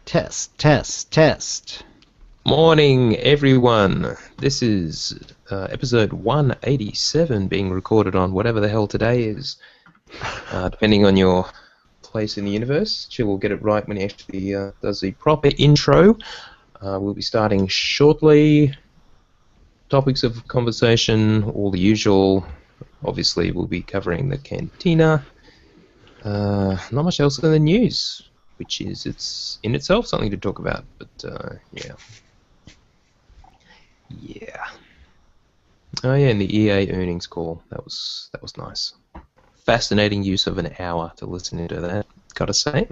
Test, test, test. Morning, everyone. This is episode 187 being recorded on whatever the hell today is, depending on your place in the universe. Chill will get it right when he actually does the proper intro. We'll be starting shortly. Topics of conversation, all the usual. Obviously, we'll be covering the cantina. Not much else in the news, which is it's in itself something to talk about. But yeah. Oh yeah, and the EA earnings call. That was nice. Fascinating use of an hour to listen into that. Gotta say.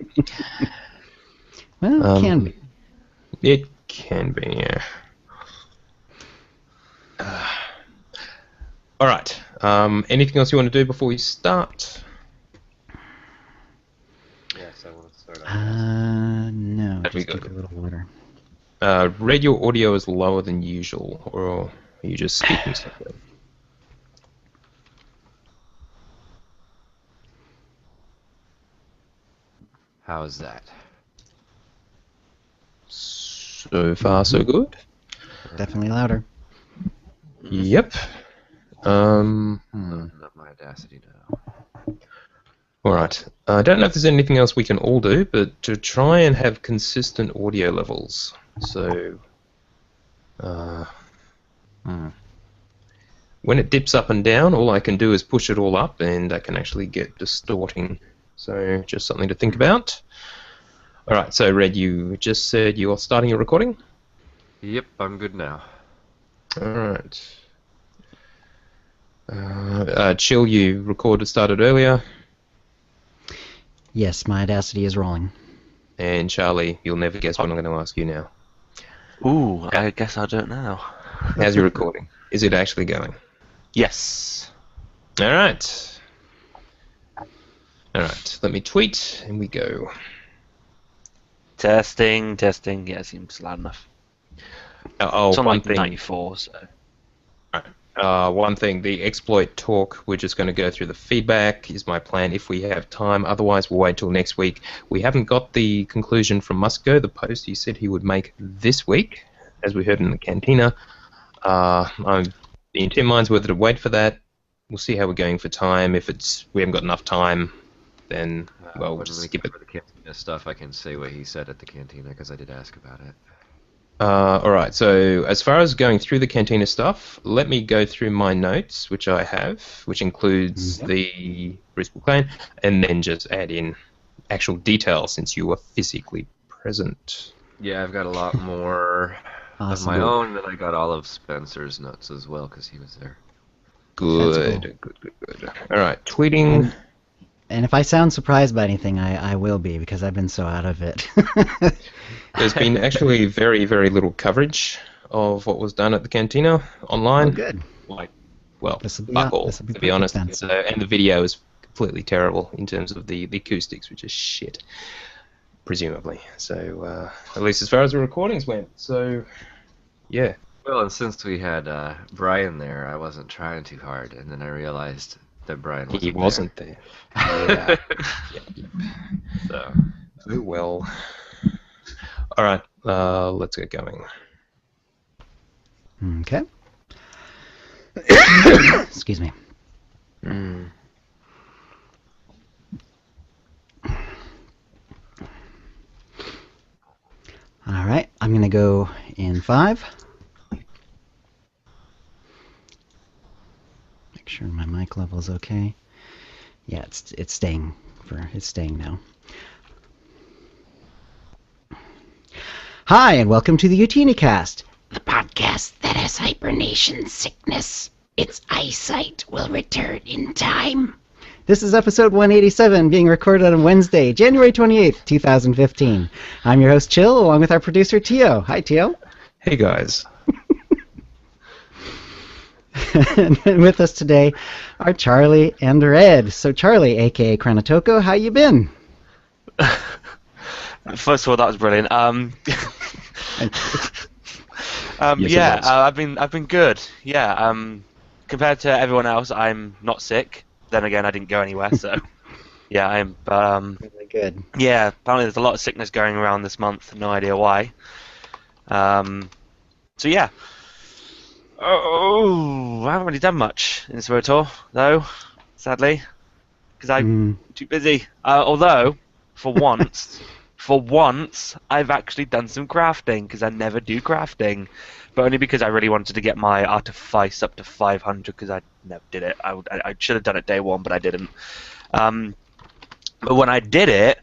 Well, it can be. It can be, yeah. All right. Anything else you want to do before we start? Yes, I want to start No. That'd be Just take good. a little water. Red, your audio is lower than usual, or are you just speaking softly? How is that? So far, so good. Definitely louder. Yep. Not my Audacity now. Alright. I don't know if there's anything else we can all do, but to try and have consistent audio levels. So, when it dips up and down, all I can do is push it all up, and I can actually get distorting. So, just something to think about. Alright, so Red, you just said you're starting your recording? Yep, I'm good now. Alright. Chill, you started earlier. Yes, my Audacity is rolling. And Charlie, you'll never guess what I'm going to ask you now. Ooh, I guess I don't know. How's your recording? Is it actually going? Yes. Alright. Alright, let me tweet, and we go. Testing. Yeah, it seems loud enough. Oh, It's on one like thing. 94, so. One thing, the exploit talk, we're just going to go through the feedback, is my plan if we have time. Otherwise, we'll wait till next week. We haven't got the conclusion from Musco, the post he said he would make this week, as we heard in the cantina. I'm in two minds whether to wait for that. We'll see how we're going for time. If we haven't got enough time, then, well, we'll just skip it. For the cantina stuff, I can say what he said at the cantina, because I did ask about it. Alright, so as far as going through the cantina stuff, let me go through my notes, which I have, which includes the Brisbane clan, and then just add in actual details since you were physically present. Yeah, I've got a lot more of my own, and I got all of Spencer's notes as well, because he was there. Good. Alright, tweeting. And if I sound surprised by anything, I will be, because I've been so out of it. There's been actually very, very little coverage of what was done at the cantina online. Oh, good. Well, This'll be fuck all, this'll be to be perfect honest. then. So, and the video is completely terrible in terms of the acoustics, which is shit, presumably. So, at least as far as the recordings went. So, yeah. Well, and since we had Brian there, I wasn't trying too hard, and then I realized that Brian wasn't there. Yeah. So. Oh well. Alright, let's get going. Okay. Excuse me. All right, I'm going to go in 5. Make sure my mic level is okay. Yeah, it's staying now. Hi, and welcome to the OotiniCast, the podcast that has hibernation sickness. Its eyesight will return in time. This is episode 187, being recorded on Wednesday, January 28th, 2015. I'm your host, Chill, along with our producer, Tio. Hi, Tio. Hey guys. And with us today are Charlie and Red. So Charlie, a.k.a. Chronotoko, how you been? First of all, that was brilliant. Yes, I've been good. Yeah. Compared to everyone else, I'm not sick. Then again, I didn't go anywhere, so yeah, I'm. good. Yeah, apparently there's a lot of sickness going around this month. No idea why. So yeah. Oh, I haven't really done much in this World Tour, though, sadly, because I'm too busy. Although, for once, I've actually done some crafting, because I never do crafting, but only because I really wanted to get my artifice up to 500, because I never did it. I should have done it day one, but I didn't. But when I did it,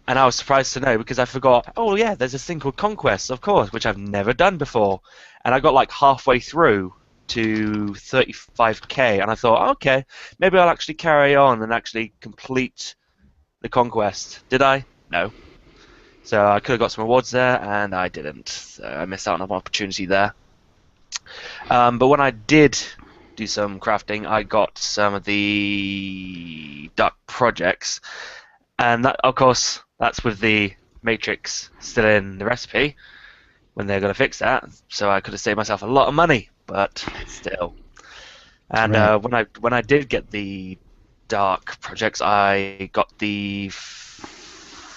and I was surprised to know, because I forgot, oh yeah, there's this thing called Conquest, of course, which I've never done before. And I got like halfway through to 35k, and I thought, okay, maybe I'll actually carry on and actually complete the Conquest. Did I? No. So I could have got some rewards there, and I didn't. So I missed out on an opportunity there. But when I did do some crafting, I got some of the dark projects, and that, of course, that's with the Matrix still in the recipe when they're going to fix that. So I could have saved myself a lot of money, but still. And Right. when I did get the dark projects, I got the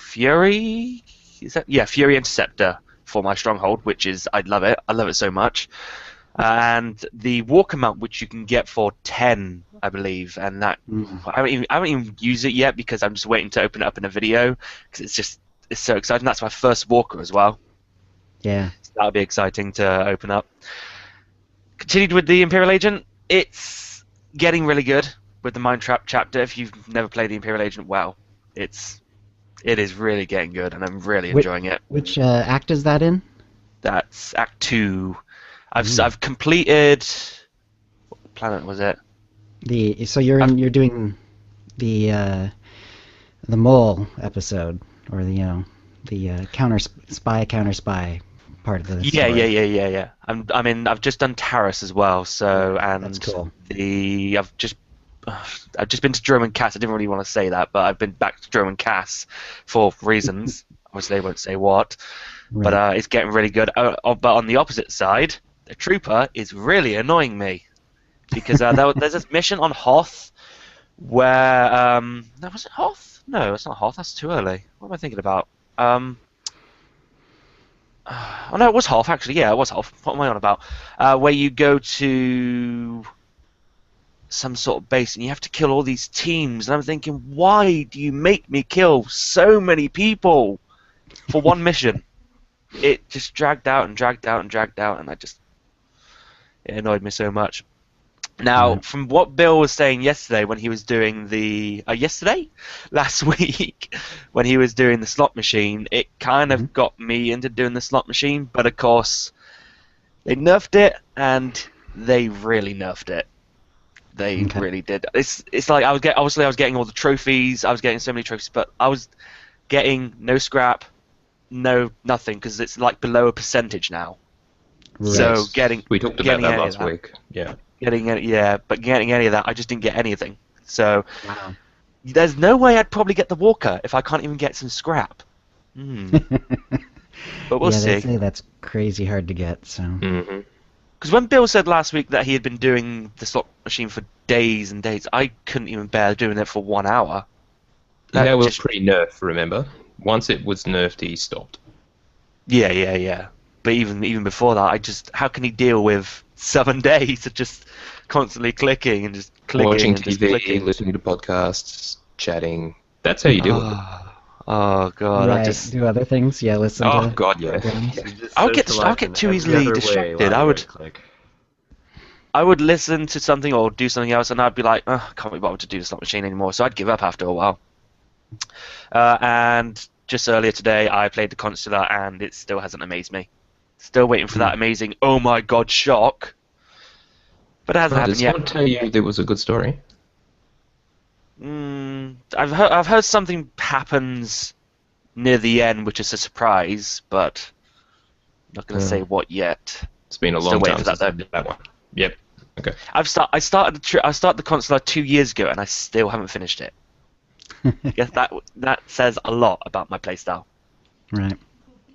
Fury. Is that, yeah, Fury Interceptor for my stronghold, which is, I love it. I love it so much. And the Walker mount, which you can get for 10, I believe, and that I haven't even used it yet because I'm just waiting to open it up in a video because it's so exciting. That's my first Walker as well. Yeah. So that'll be exciting to open up. Continued with the Imperial Agent. It's getting really good with the Mind Trap chapter. If you've never played the Imperial Agent, well, it is really getting good, and I'm really enjoying it. Which act is that in? That's Act 2. I've completed. What planet was it? So you're doing the mole episode, or the counter spy part of the story. Yeah. I've just done Taris as well. So and That's cool. I've just been to German Cass. I didn't really want to say that, but I've been back to German Cass for reasons. Obviously, I won't say what. Right. But it's getting really good. But on the opposite side, the trooper is really annoying me because there's this mission on Hoth where no, was it Hoth? No, it's not Hoth. That's too early. What am I thinking about? Oh no, it was Hoth actually. Yeah, it was Hoth. What am I on about? Where you go to some sort of base and you have to kill all these teams, and I'm thinking, why do you make me kill so many people for one mission? It just dragged out, and it annoyed me so much. Now, from what Bill was saying yesterday when he was doing the last week when he was doing the slot machine, it kind of got me into doing the slot machine, but of course they nerfed it, and they really nerfed it. They really did. It's like I was getting all the trophies. I was getting so many trophies, but I was getting no scrap, no nothing, because it's like below a percentage now. Right. So we talked about that last week. Yeah. Getting any of that, I just didn't get anything. So Wow. there's no way I'd probably get the Walker if I can't even get some scrap. But we'll yeah, see. they say that's crazy hard to get. So. Mm-hmm. Because when Bill said last week that he had been doing the slot machine for days and days, I couldn't even bear doing it for 1 hour. Yeah, it was pretty nerfed, remember? Once it was nerfed, he stopped. Yeah. But even before that, how can he deal with 7 days of just constantly clicking and just clicking Watching and just TV, clicking? listening to podcasts, chatting. That's how you deal with it. Oh god, Right. Do other things. Yeah. Listen Oh to. god, yeah. I'll get too easily distracted. I would listen to something or do something else, and I'd be like, I can't be bothered to do the slot machine anymore. So I'd give up after a while. And just earlier today, I played the Consular, and it still hasn't amazed me. Still waiting for that amazing, oh my god, shock. But it hasn't happened yet. Did someone tell you there was a good story? I've heard something happens near the end, which is a surprise, but I'm not going to say what yet. It's been a long time since I did that one. Yep. Okay. I started the Consular 2 years ago, and I still haven't finished it. Guess that says a lot about my playstyle. Right.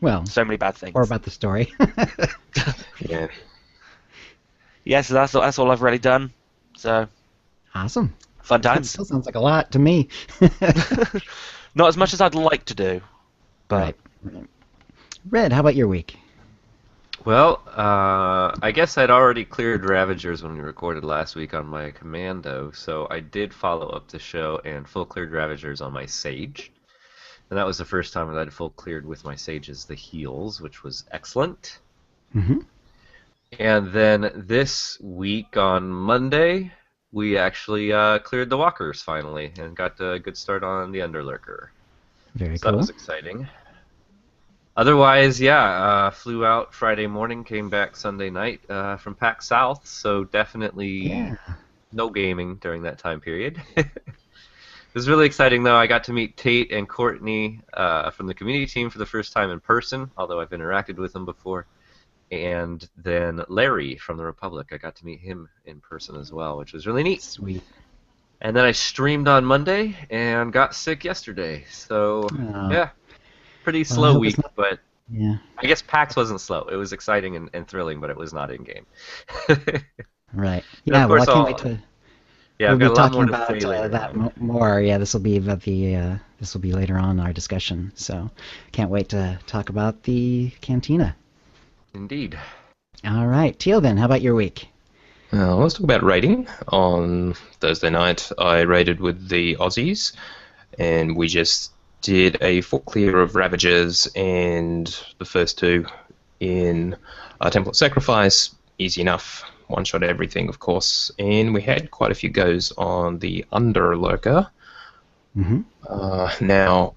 Well. So many bad things. Or about the story. Yeah. Yeah, so that's all I've really done. So. Awesome. Fun That times. still sounds like a lot to me. Not as much as I'd like to do, but Right. Red, how about your week? Well, I guess I'd already cleared Ravagers when we recorded last week on my Commando, so I did follow up the show and full cleared Ravagers on my Sage. And that was the first time that I'd full cleared with my Sages the heals, which was excellent. Mm-hmm. And then this week on Monday, we actually cleared the Walkers finally and got a good start on the Underlurker. Very So cool. that was exciting. Otherwise, yeah, flew out Friday morning, came back Sunday night from PAX South, so definitely no gaming during that time period. It was really exciting, though. I got to meet Tate and Courtney from the community team for the first time in person, although I've interacted with them before. And then Larry from the Republic, I got to meet him in person as well, which was really neat. Sweet. And then I streamed on Monday and got sick yesterday, so yeah. Pretty slow week, but yeah. I guess PAX wasn't slow. It was exciting and thrilling, but it was not in-game. Right. And Yeah, of well, course I can't wait to... Yeah, we'll I've be got a lot talking more to say later about on. more. Yeah, this will be about the... this will be later on in our discussion, so can't wait to talk about the Cantina. Indeed. All right. Teal, then, how about your week? Let's talk about raiding. On Thursday night, I raided with the Aussies, and we just did a full clear of Ravagers and the first two in Template Sacrifice. Easy enough. One-shot everything, of course. And we had quite a few goes on the Underlurker. Mm-hmm. Now,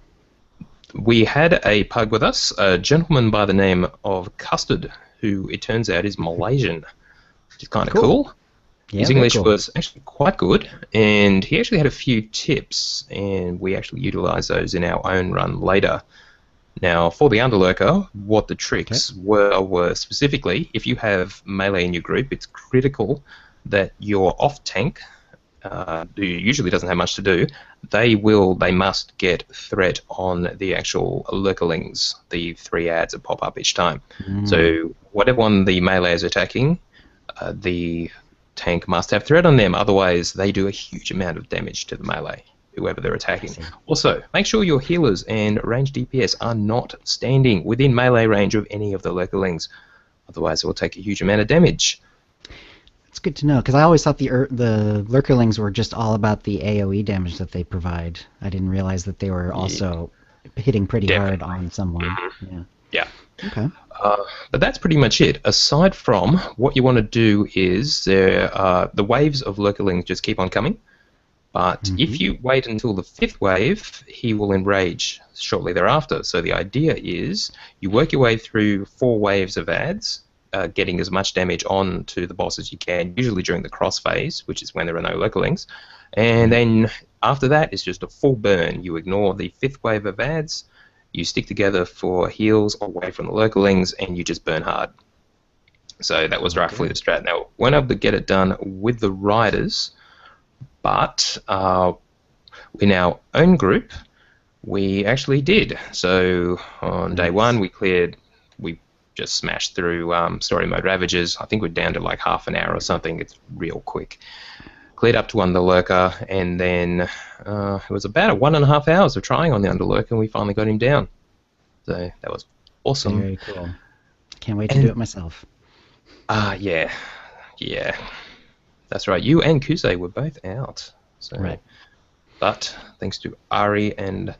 we had a pug with us, a gentleman by the name of Custard, who it turns out is Malaysian, which is kind of cool. Yeah, His English cool. was actually quite good, and he actually had a few tips, and we actually utilised those in our own run later. Now, for the Underlurker, what the tricks were specifically, if you have melee in your group, it's critical that your off-tank, who usually doesn't have much to do, they must get threat on the actual lurkerlings, the 3 ads that pop up each time. So whatever one the melee is attacking, the tank must have threat on them, otherwise they do a huge amount of damage to the melee, whoever they're attacking. Also, make sure your healers and ranged DPS are not standing within melee range of any of the lurkerlings, otherwise it will take a huge amount of damage. It's good to know, because I always thought the lurkerlings were just all about the AoE damage that they provide. I didn't realize that they were also hitting pretty hard on someone. Yeah. Okay. But that's pretty much it. Aside from, what you want to do is the waves of lurkerlings just keep on coming. But if you wait until the 5th wave, he will enrage shortly thereafter. So the idea is you work your way through 4 waves of ads, getting as much damage on to the boss as you can, usually during the cross phase, which is when there are no lurkerlings. And then after that, it's just a full burn. You ignore the 5th wave of ads, you stick together for heals away from the lurkerlings, and you just burn hard. So that was roughly the strat. Now, we're not able to get it done with the riders, but in our own group, we actually did. So on day 1, we just smashed through story mode Ravagers. I think we're down to like half an hour or something. It's real quick. Cleared up to Underlurker, and then it was about 1.5 hours of trying on the Underlurker, and we finally got him down. So that was awesome. Very cool. Can't wait to do it myself. Yeah. That's right. You and Kusei were both out. So. Right. But thanks to Ari and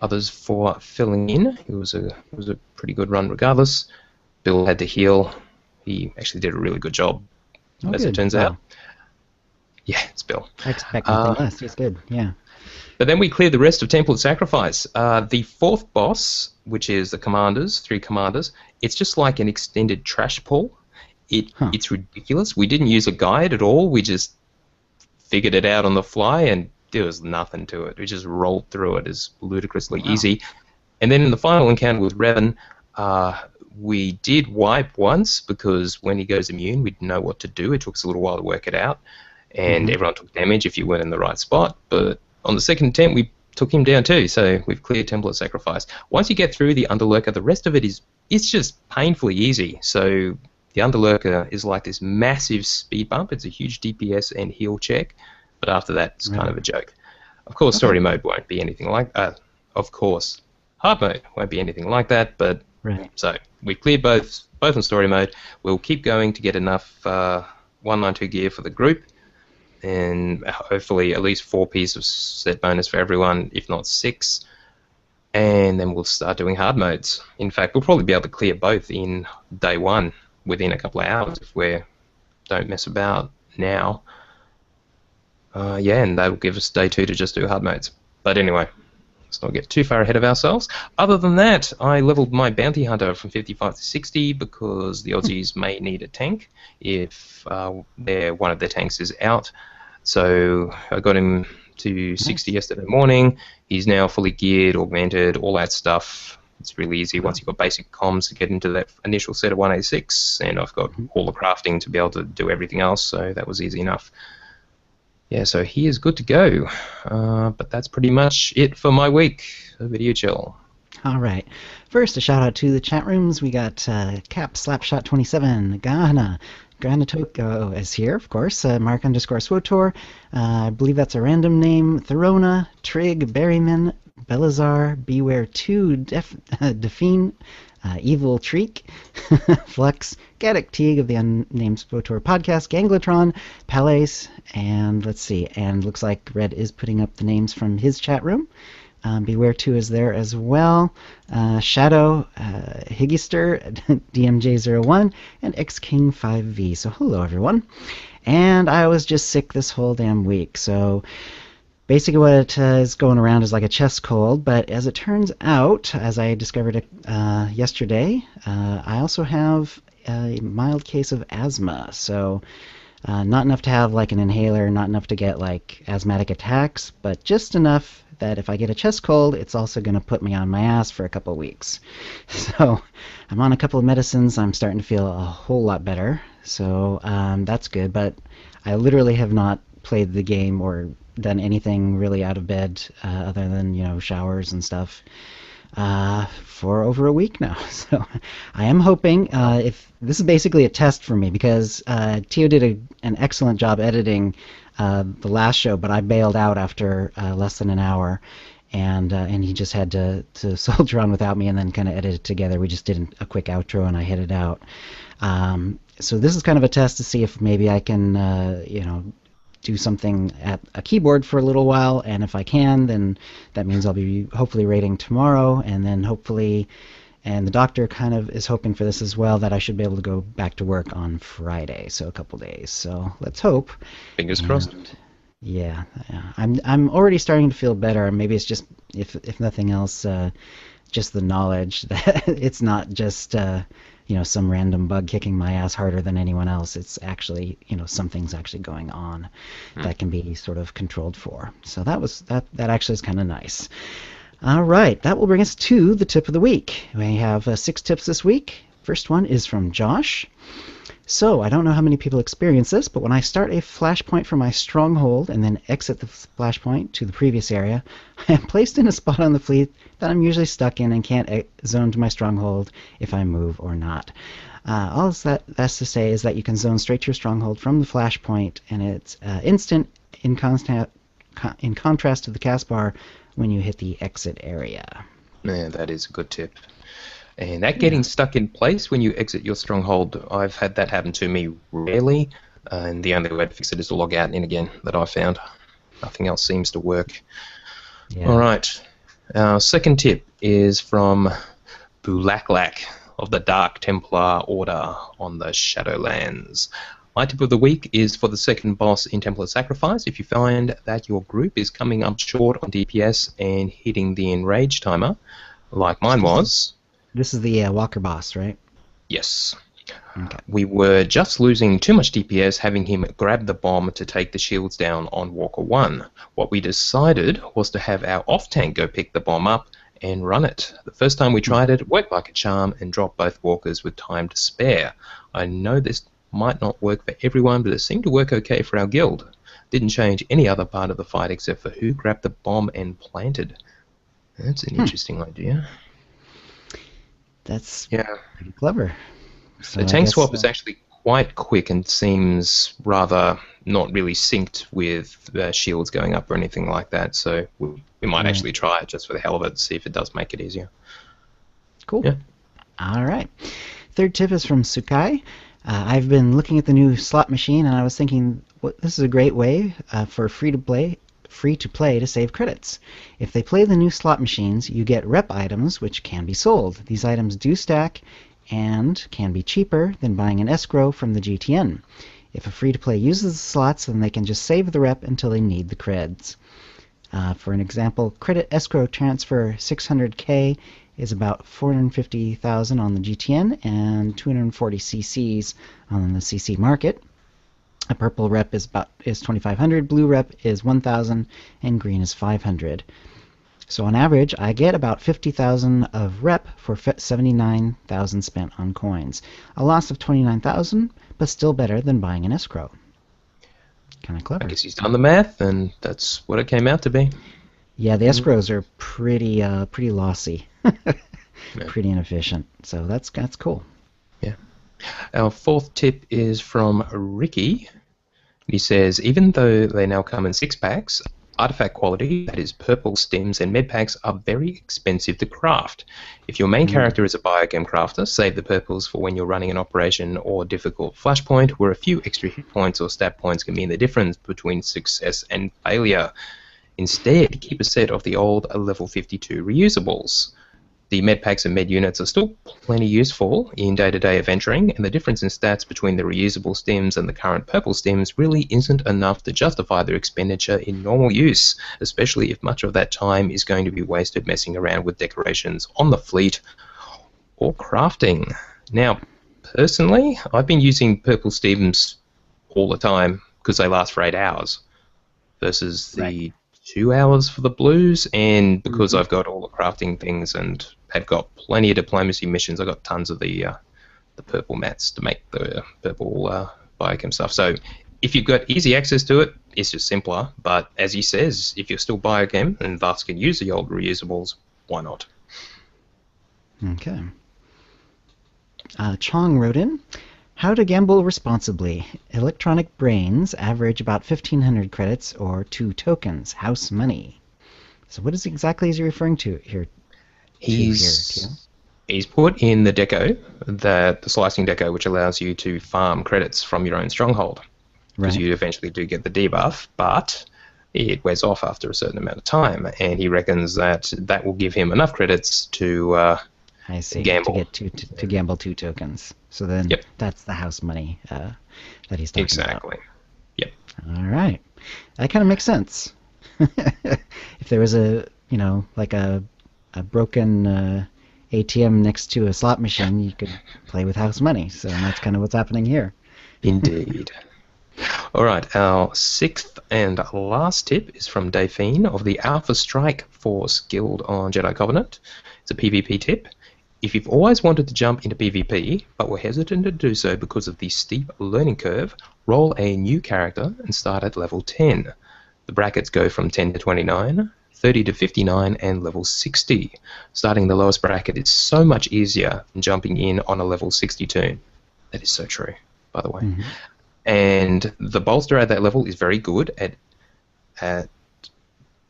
others for filling in. It was a pretty good run regardless. Bill had to heal. He actually did a really good job, as it turns out. Yeah, it's Bill. I expect nothing less. He's good, yeah. But then we cleared the rest of Template Sacrifice. The 4th boss, which is the commanders, 3 commanders, it's just like an extended trash pull. It's ridiculous. We didn't use a guide at all. We just figured it out on the fly, and there was nothing to it. We just rolled through it. It's ludicrously easy. And then in the final encounter with Revan, we did wipe once, because when he goes immune, we didn't know what to do. It took us a little while to work it out. And everyone took damage if you weren't in the right spot. But on the second attempt, we took him down too, so we've cleared Template Sacrifice. Once you get through the Underlurker, the rest of it it's just painfully easy. So the Underlurker is like this massive speed bump. It's a huge DPS and heal check, but after that, it's kind of a joke. Of course, story mode won't be anything like that. of course, hard mode won't be anything like that, but Right. so we've cleared both in story mode. We'll keep going to get enough 192 gear for the group, and hopefully at least 4 pieces of set bonus for everyone, if not 6. And then we'll start doing hard modes. In fact, we'll probably be able to clear both in day 1 within a couple of hours if we don't mess about now. And that'll give us day 2 to just do hard modes. But anyway, let's not get too far ahead of ourselves. Other than that, I leveled my bounty hunter from 55 to 60 because the Aussies may need a tank if one of their tanks is out. So I got him to 60 yesterday morning. He's now fully geared, augmented, all that stuff. It's really easy once you've got basic comms to get into that initial set of 186, and I've got all the crafting to be able to do everything else, so that was easy enough. Yeah, so he is good to go. But that's pretty much it for my week. Over to you, Chill. All right. First, a shout out to the chat rooms. We got Cap Slapshot 27, Ghana, Granatoko is here, of course. Mark_Swotor. I believe that's a random name. Therona, Trig, Berryman, Belazar, Beware 2, Define, Evil Treek, Flux, Gaddock Teague of the Unnamed Swotor podcast, Ganglotron, Palais, and let's see, and looks like Red is putting up the names from his chat room. Beware 2 is there as well. Shadow, Higgister, DMJ01, and XKing5V. So hello, everyone. And I was just sick this whole damn week. So basically what is going around is like a chest cold. But as it turns out, as I discovered yesterday, I also have a mild case of asthma. So not enough to have like an inhaler, not enough to get like asthmatic attacks, but just enough that if I get a chest cold, it's also going to put me on my ass for a couple of weeks. So I'm on a couple of medicines. I'm starting to feel a whole lot better. So that's good. But I literally have not played the game or done anything really out of bed other than, showers and stuff for over a week now. So I am hoping if this is basically a test for me because Tio did an excellent job editing the last show, but I bailed out after less than an hour, and he just had to soldier on without me and then kind of edit it together. We just did a quick outro and I hit it out. So this is kind of a test to see if maybe I can, do something at a keyboard for a little while, and if I can, then that means I'll be hopefully rating tomorrow, and then hopefully, and the doctor kind of is hoping for this as well, that I should be able to go back to work on Friday, so a couple days. So let's hope. Fingers crossed. Yeah, I'm already starting to feel better. Maybe it's just, if nothing else, just the knowledge that it's not just some random bug kicking my ass harder than anyone else. It's actually, something's actually going on that can be sort of controlled for. So that actually is kind of nice. All right, that will bring us to the tip of the week. We have 6 tips this week. First one is from Josh. So, I don't know how many people experience this, but when I start a flashpoint from my stronghold and then exit the flashpoint to the previous area, I am placed in a spot on the fleet that I'm usually stuck in and can't zone to my stronghold if I move or not. All that's to say is that you can zone straight to your stronghold from the flashpoint, and it's instant in contrast to the cast bar when you hit the exit area. Yeah, that is a good tip. And that getting stuck in place when you exit your stronghold, I've had that happen to me rarely, and the only way to fix it is to log out and in again, that I've found. Nothing else seems to work. Yeah. All right. Our second tip is from Bulaklak of the Dark Templar Order on the Shadowlands. My tip of the week is for the second boss in Templar Sacrifice. If you find that your group is coming up short on DPS and hitting the enrage timer, like mine was... This is the Walker boss, right? Yes. Okay. We were just losing too much DPS, having him grab the bomb to take the shields down on Walker 1. What we decided was to have our off-tank go pick the bomb up and run it. The first time we tried it worked like a charm and dropped both walkers with time to spare. I know this might not work for everyone, but it seemed to work okay for our guild. Didn't change any other part of the fight except for who grabbed the bomb and planted. That's an interesting idea. That's pretty clever. So the tank swap is actually quite quick and seems rather not really synced with shields going up or anything like that. So we might actually try it just for the hell of it, see if it does make it easier. Cool. Yeah. All right. Third tip is from Sukai. I've been looking at the new slot machine, and I was thinking, this is a great way for free to play to save credits. If they play the new slot machines, you get rep items which can be sold. These items do stack and can be cheaper than buying an escrow from the GTN. If a free-to-play uses the slots, then they can just save the rep until they need the creds. For an example, credit escrow transfer 600k is about 450,000 on the GTN and 240 CCs on the CC market. A purple rep is 2,500, blue rep is 1,000, and green is 500. So on average, I get about 50,000 of rep for 79,000 spent on coins. A loss of 29,000, but still better than buying an escrow. Kind of clever. I guess he's done the math, and that's what it came out to be. Yeah, the escrows are pretty lossy, pretty inefficient. So that's cool. Yeah. Our fourth tip is from Ricky. He says, even though they now come in 6-packs, artifact quality, that is purple stems and med packs, are very expensive to craft. If your main character is a biochem crafter, save the purples for when you're running an operation or difficult flashpoint, where a few extra hit points or stat points can mean the difference between success and failure. Instead, keep a set of the old level 52 reusables. The med packs and med units are still plenty useful in day-to-day adventuring, and the difference in stats between the reusable stems and the current purple stems really isn't enough to justify their expenditure in normal use, especially if much of that time is going to be wasted messing around with decorations on the fleet or crafting. Now, personally, I've been using purple stems all the time because they last for 8 hours versus the 2 hours for the blues, and because I've got all the crafting things and have got plenty of diplomacy missions, I've got tons of the purple mats to make the purple biochem stuff. So if you've got easy access to it, it's just simpler. But as he says, if you're still biochem and thus can use the old reusables, why not? Okay. Chong wrote in, how to gamble responsibly. Electronic brains average about 1,500 credits or 2 tokens. House money. So what exactly is he referring to here? He's put in the deco, the slicing deco, which allows you to farm credits from your own stronghold. Because you eventually do get the debuff, but it wears off after a certain amount of time. And he reckons that will give him enough credits to gamble. To gamble 2 tokens. So then that's the house money that he's talking about. Exactly. Yep. All right. That kind of makes sense. If there was a broken ATM next to a slot machine, you could play with house money. So that's kind of what's happening here. Indeed. All right, our 6th and last tip is from Daphine of the Alpha Strike Force Guild on Jedi Covenant. It's a PvP tip. If you've always wanted to jump into PvP, but were hesitant to do so because of the steep learning curve, roll a new character and start at level 10. The brackets go from 10 to 29, 30 to 59, and level 60. Starting the lowest bracket is so much easier than jumping in on a level 62. That is so true, by the way. And the bolster at that level is very good at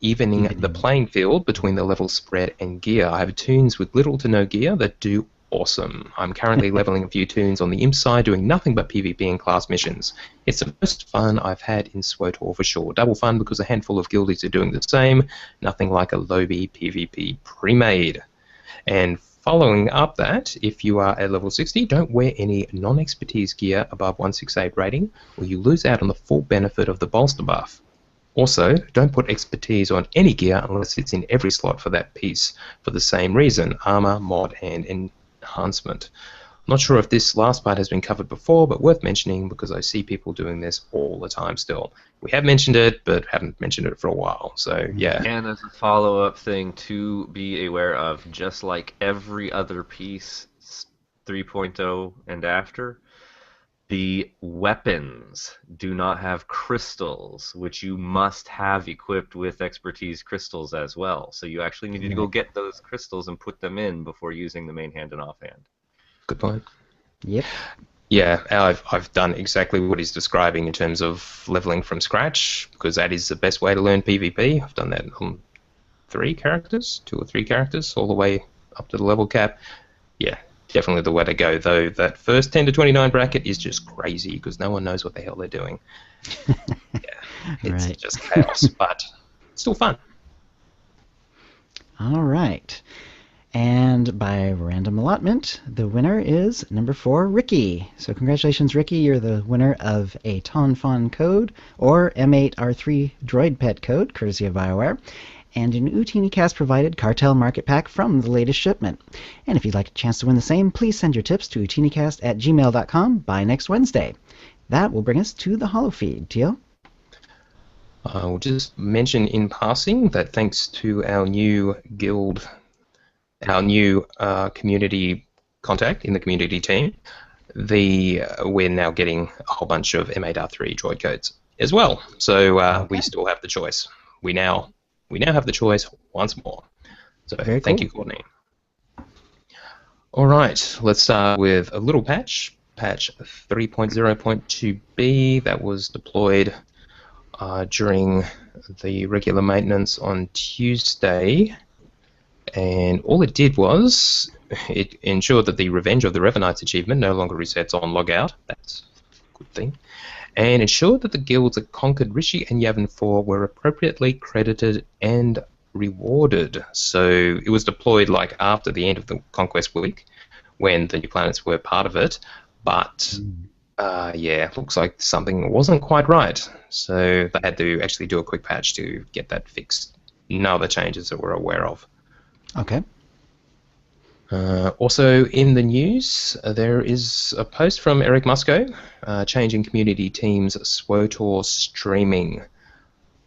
evening the playing field between the level spread and gear. I have toons with little to no gear that do awesome. I'm currently leveling a few toons on the imp side, doing nothing but PvP and class missions. It's the most fun I've had in SWTOR for sure. Double fun because a handful of guildies are doing the same. Nothing like a lobby PvP pre-made. And following up that, if you are at level 60, don't wear any non-expertise gear above 168 rating, or you lose out on the full benefit of the bolster buff. Also, don't put expertise on any gear unless it's in every slot for that piece, for the same reason, armor, mod, and enhancement. I'm not sure if this last part has been covered before, but worth mentioning because I see people doing this all the time still. We have mentioned it, but haven't mentioned it for a while, so yeah. And as a follow-up thing to be aware of, just like every other piece 3.0 and after, the weapons do not have crystals, which you must have equipped with expertise crystals as well. So you actually need to go get those crystals and put them in before using the main hand and offhand. Good point. Yep. Yeah, I've done exactly what he's describing in terms of leveling from scratch, because that is the best way to learn PvP. I've done that on 2 or 3 characters, all the way up to the level cap. Yeah, definitely the way to go, though that first 10 to 29 bracket is just crazy, because no one knows what the hell they're doing. Yeah, it's Right. just chaos, but still fun. All right. And by random allotment, the winner is number 4, Ricky. So congratulations, Ricky. You're the winner of a Tonfon code or M8R3 Droid Pet code, courtesy of BioWare, and an OotiniCast provided Cartel Market Pack from the latest shipment. And if you'd like a chance to win the same, please send your tips to OotiniCast@gmail.com by next Wednesday. That will bring us to the holofeed. Teal? I'll just mention in passing that thanks to our new guild, our new community contact in the community team, we're now getting a whole bunch of M8R3 droid codes as well. So we still have the choice. We now have the choice once more. So Very thank cool. you, Courtney. All right, let's start with a little patch 3.0.2b that was deployed during the regular maintenance on Tuesday. And all it did was it ensured that the Revenge of the Revenites achievement no longer resets on logout. That's a good thing. And ensured that the guilds that conquered Rishi and Yavin 4 were appropriately credited and rewarded. So it was deployed like after the end of the Conquest week when the new planets were part of it. But yeah, looks like something wasn't quite right. So they had to actually do a quick patch to get that fixed. No other changes that we're aware of. Okay. Also in the news, there is a post from Eric Musco changing community teams SWOTOR streaming.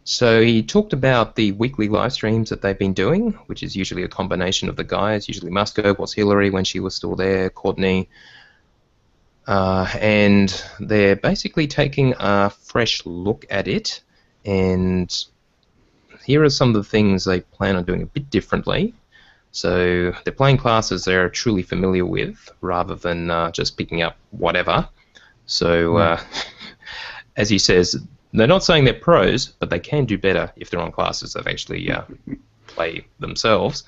So he talked about the weekly live streams that they've been doing, which is usually a combination of the guys, usually Musco, was Hillary when she was still there, Courtney, and they're basically taking a fresh look at it, and here are some of the things they plan on doing a bit differently. So they're playing classes they're truly familiar with, rather than just picking up whatever. So, as he says, they're not saying they're pros, but they can do better if they're on classes that actually play themselves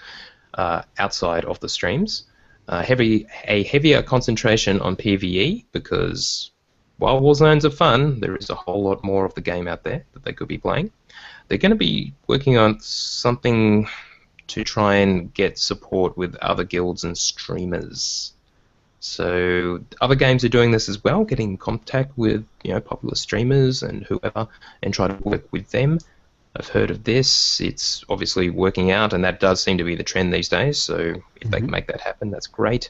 outside of the streams. A heavier concentration on PvE, because while Warzones are fun, there is a whole lot more of the game out there that they could be playing. They're going to be working on something to try and get support with other guilds and streamers. So other games are doing this as well, getting in contact with popular streamers and whoever, and try to work with them. I've heard of this. It's obviously working out, and that does seem to be the trend these days. So if they can make that happen, that's great.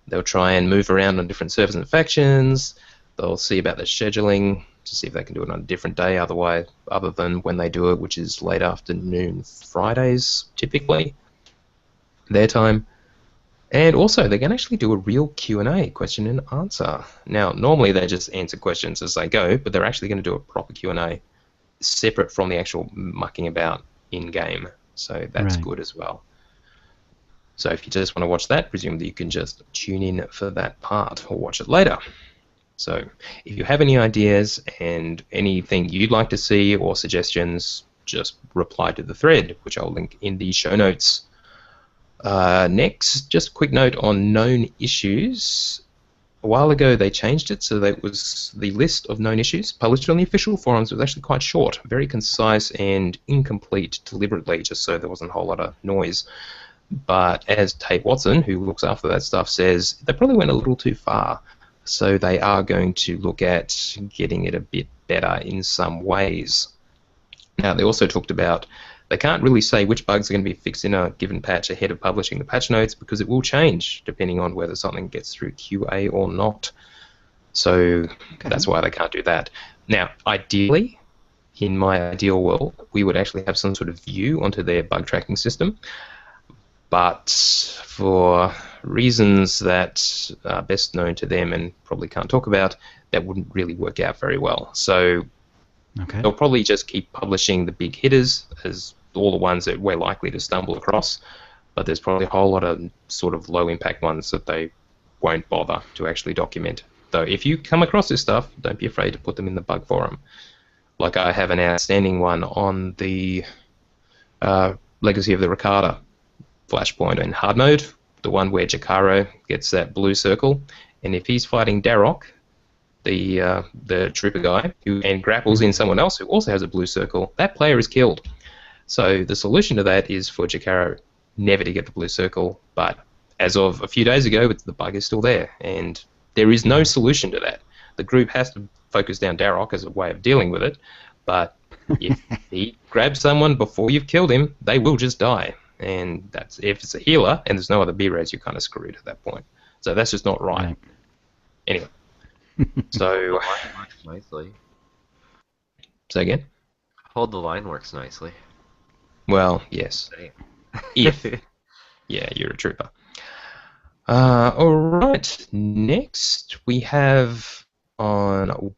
They'll try and move around on different servers and factions. They'll see about the scheduling to see if they can do it on a different day, other than when they do it, which is late afternoon Fridays, typically, their time. And also, they can actually do a real Q&A, question and answer. Now, normally they just answer questions as they go, but they're actually going to do a proper Q&A, separate from the actual mucking about in-game. So that's good as well. So if you just want to watch that, presumably you can just tune in for that part or watch it later. So if you have any ideas and anything you'd like to see or suggestions, just reply to the thread, which I'll link in the show notes. Next, just a quick note on known issues. A while ago they changed it so that was the list of known issues published on the official forums was actually quite short, very concise and incomplete deliberately, just so there wasn't a whole lot of noise. But as Tate Watson, who looks after that stuff, says, they probably went a little too far. So they are going to look at getting it a bit better in some ways. Now, they also talked about they can't really say which bugs are going to be fixed in a given patch ahead of publishing the patch notes, because it will change depending on whether something gets through QA or not. So that's why they can't do that. Now, ideally, in my ideal world, we would actually have some sort of view onto their bug tracking system. But for reasons that are best known to them and probably can't talk about, that wouldn't really work out very well. So they'll probably just keep publishing the big hitters as all the ones that we're likely to stumble across, but there's probably a whole lot of sort of low impact ones that they won't bother to actually document. So if you come across this stuff, don't be afraid to put them in the bug forum. Like I have an outstanding one on the Legacy of the Ricarda flashpoint in hard mode, the one where Jakaro gets that blue circle, and if he's fighting Darok, the trooper guy, and grapples in someone else who also has a blue circle, that player is killed. So the solution to that is for Jakaro never to get the blue circle, but as of a few days ago, the bug is still there, and there is no solution to that. The group has to focus down Darok as a way of dealing with it, but if he grabs someone before you've killed him, they will just die. And that's if it's a healer and there's no other B-rays, you're kind of screwed at that point. So that's just not right. Anyway, so Works nicely. say again. Hold the line works nicely. Well, yes. If yeah, you're a trooper. All right. Next, we have on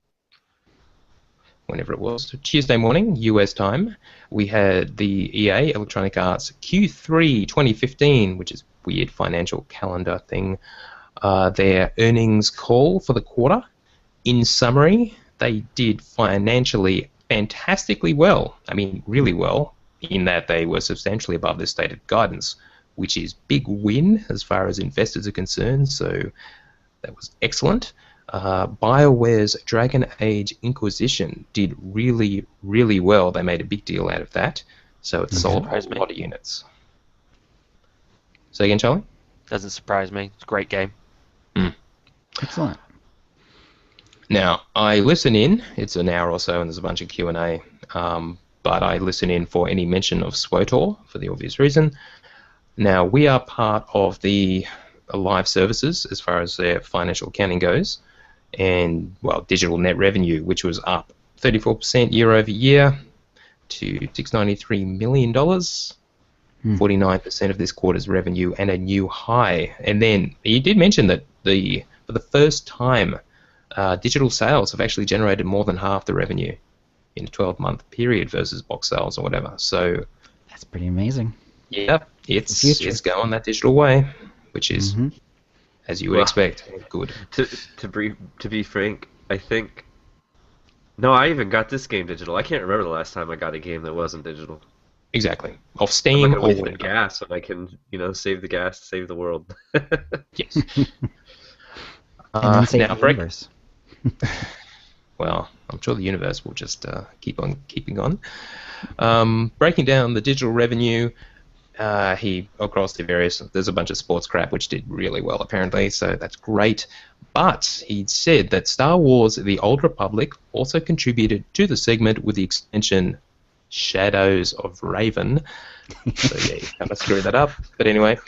whenever it was Tuesday morning, US time, we had the EA Electronic Arts Q3 2015, which is a weird financial calendar thing. Their earnings call for the quarter. In summary, they did financially fantastically well. I mean, really well, in that they were substantially above their stated guidance, which is big win as far as investors are concerned, so that was excellent. BioWare's Dragon Age Inquisition did really, really well. They made a big deal out of that, so it sold a lot of units. Say again, Charlie? Doesn't surprise me. It's a great game. Excellent. Now, I listen in. It's an hour or so, and there's a bunch of Q&A, but I listen in for any mention of SWOTOR, for the obvious reason. Now, we are part of the live services as far as their financial accounting goes, and, well, digital net revenue, which was up 34% year over year to $693 million, 49% of this quarter's revenue, and a new high. And then he did mention that for the first time, digital sales have actually generated more than half the revenue in a 12-month period versus box sales or whatever. So that's pretty amazing. Yeah, it's going that digital way, which is, as you would expect, good. To be frank, I think. No, I even got this game digital. I can't remember the last time I got a game that wasn't digital. Exactly. Off Steam or wasting gas when I can, save the gas, save the world. Yes. And then save the universe. Well, I'm sure the universe will just keep on keeping on. Breaking down the digital revenue, he across the various. There's a bunch of sports crap which did really well apparently, so that's great. But he said that Star Wars: The Old Republic also contributed to the segment with the extension Shadows of Raven. So yeah, you kind of screwed that up. But anyway.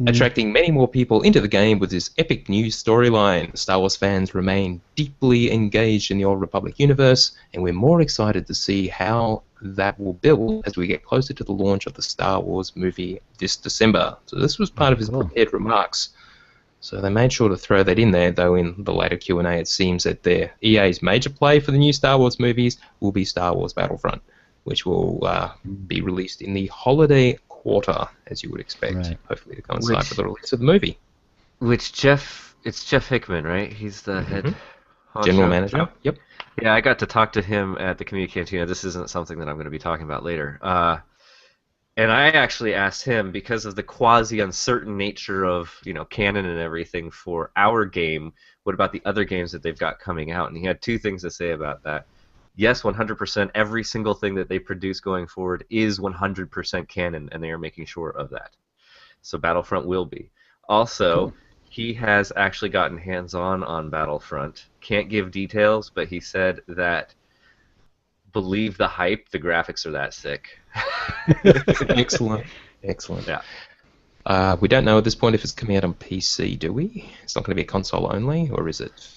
Attracting many more people into the game with this epic new storyline. Star Wars fans remain deeply engaged in the Old Republic universe, and we're more excited to see how that will build as we get closer to the launch of the Star Wars movie this December. So this was part of his prepared remarks. So they made sure to throw that in there, though in the later Q&A it seems that their EA's major play for the new Star Wars movies will be Star Wars Battlefront, which will be released in the holiday quarter, as you would expect, hopefully to coincide with the release of the movie. It's Jeff Hickman, right? He's the head general manager. Yep. Yeah, I got to talk to him at the Community Cantina. This isn't something that I'm going to be talking about later. And I actually asked him, because of the quasi-uncertain nature of canon and everything for our game, what about the other games that they've got coming out? And he had two things to say about that. Yes, 100%, every single thing that they produce going forward is 100% canon, and they are making sure of that. So Battlefront will be. Also, he has actually gotten hands-on Battlefront. Can't give details, but he said that, believe the hype, the graphics are that sick. Excellent. Yeah. We don't know at this point if it's coming out on PC, do we? It's not going to be a console only, or is it?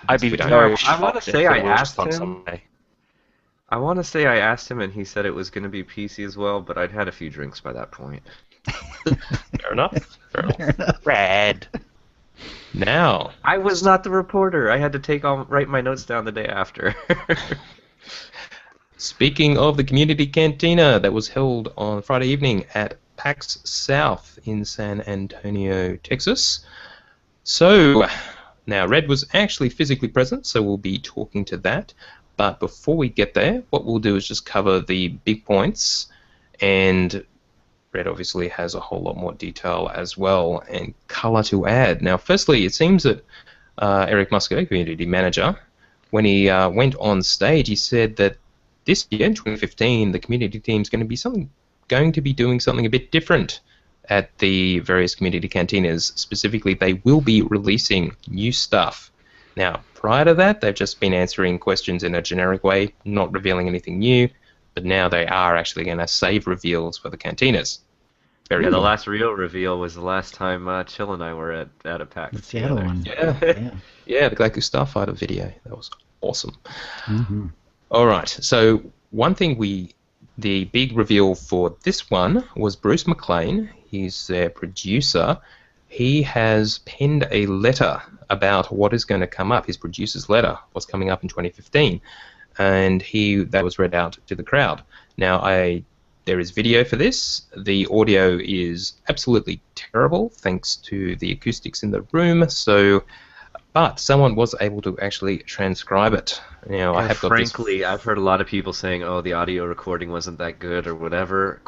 I want to say I asked him. I want to say I asked him, and he said it was going to be PC as well, but I'd had a few drinks by that point. Fair enough. Red. Now. I was not the reporter. I had to write my notes down the day after. Speaking of the Community Cantina that was held on Friday evening at PAX South in San Antonio, Texas. So, Now, Red was actually physically present, so we'll be talking to that. But before we get there, what we'll do is just cover the big points, and Red obviously has a whole lot more detail as well and colour to add. Now, firstly, it seems that Eric Musco, community manager, when he went on stage, he said that this year, in 2015, the community team is going to be doing something a bit different at the various community cantinas. Specifically, they will be releasing new stuff. Now, prior to that, they've just been answering questions in a generic way, not revealing anything new, but now they are actually going to save reveals for the cantinas. The last real reveal was the last time Chill and I were at a PAX. The Seattle one. Yeah, the Galactic Starfighter video. That was awesome. Mm-hmm. All right, so one thing the big reveal for this one was Bruce McLean. He's their producer. He has penned a letter about what is going to come up, his producer's letter, what's coming up in 2015, and that was read out to the crowd. Now, there is video for this. The audio is absolutely terrible thanks to the acoustics in the room, but someone was able to actually transcribe it. Now, I've heard a lot of people saying, "Oh, the audio recording wasn't that good" or whatever.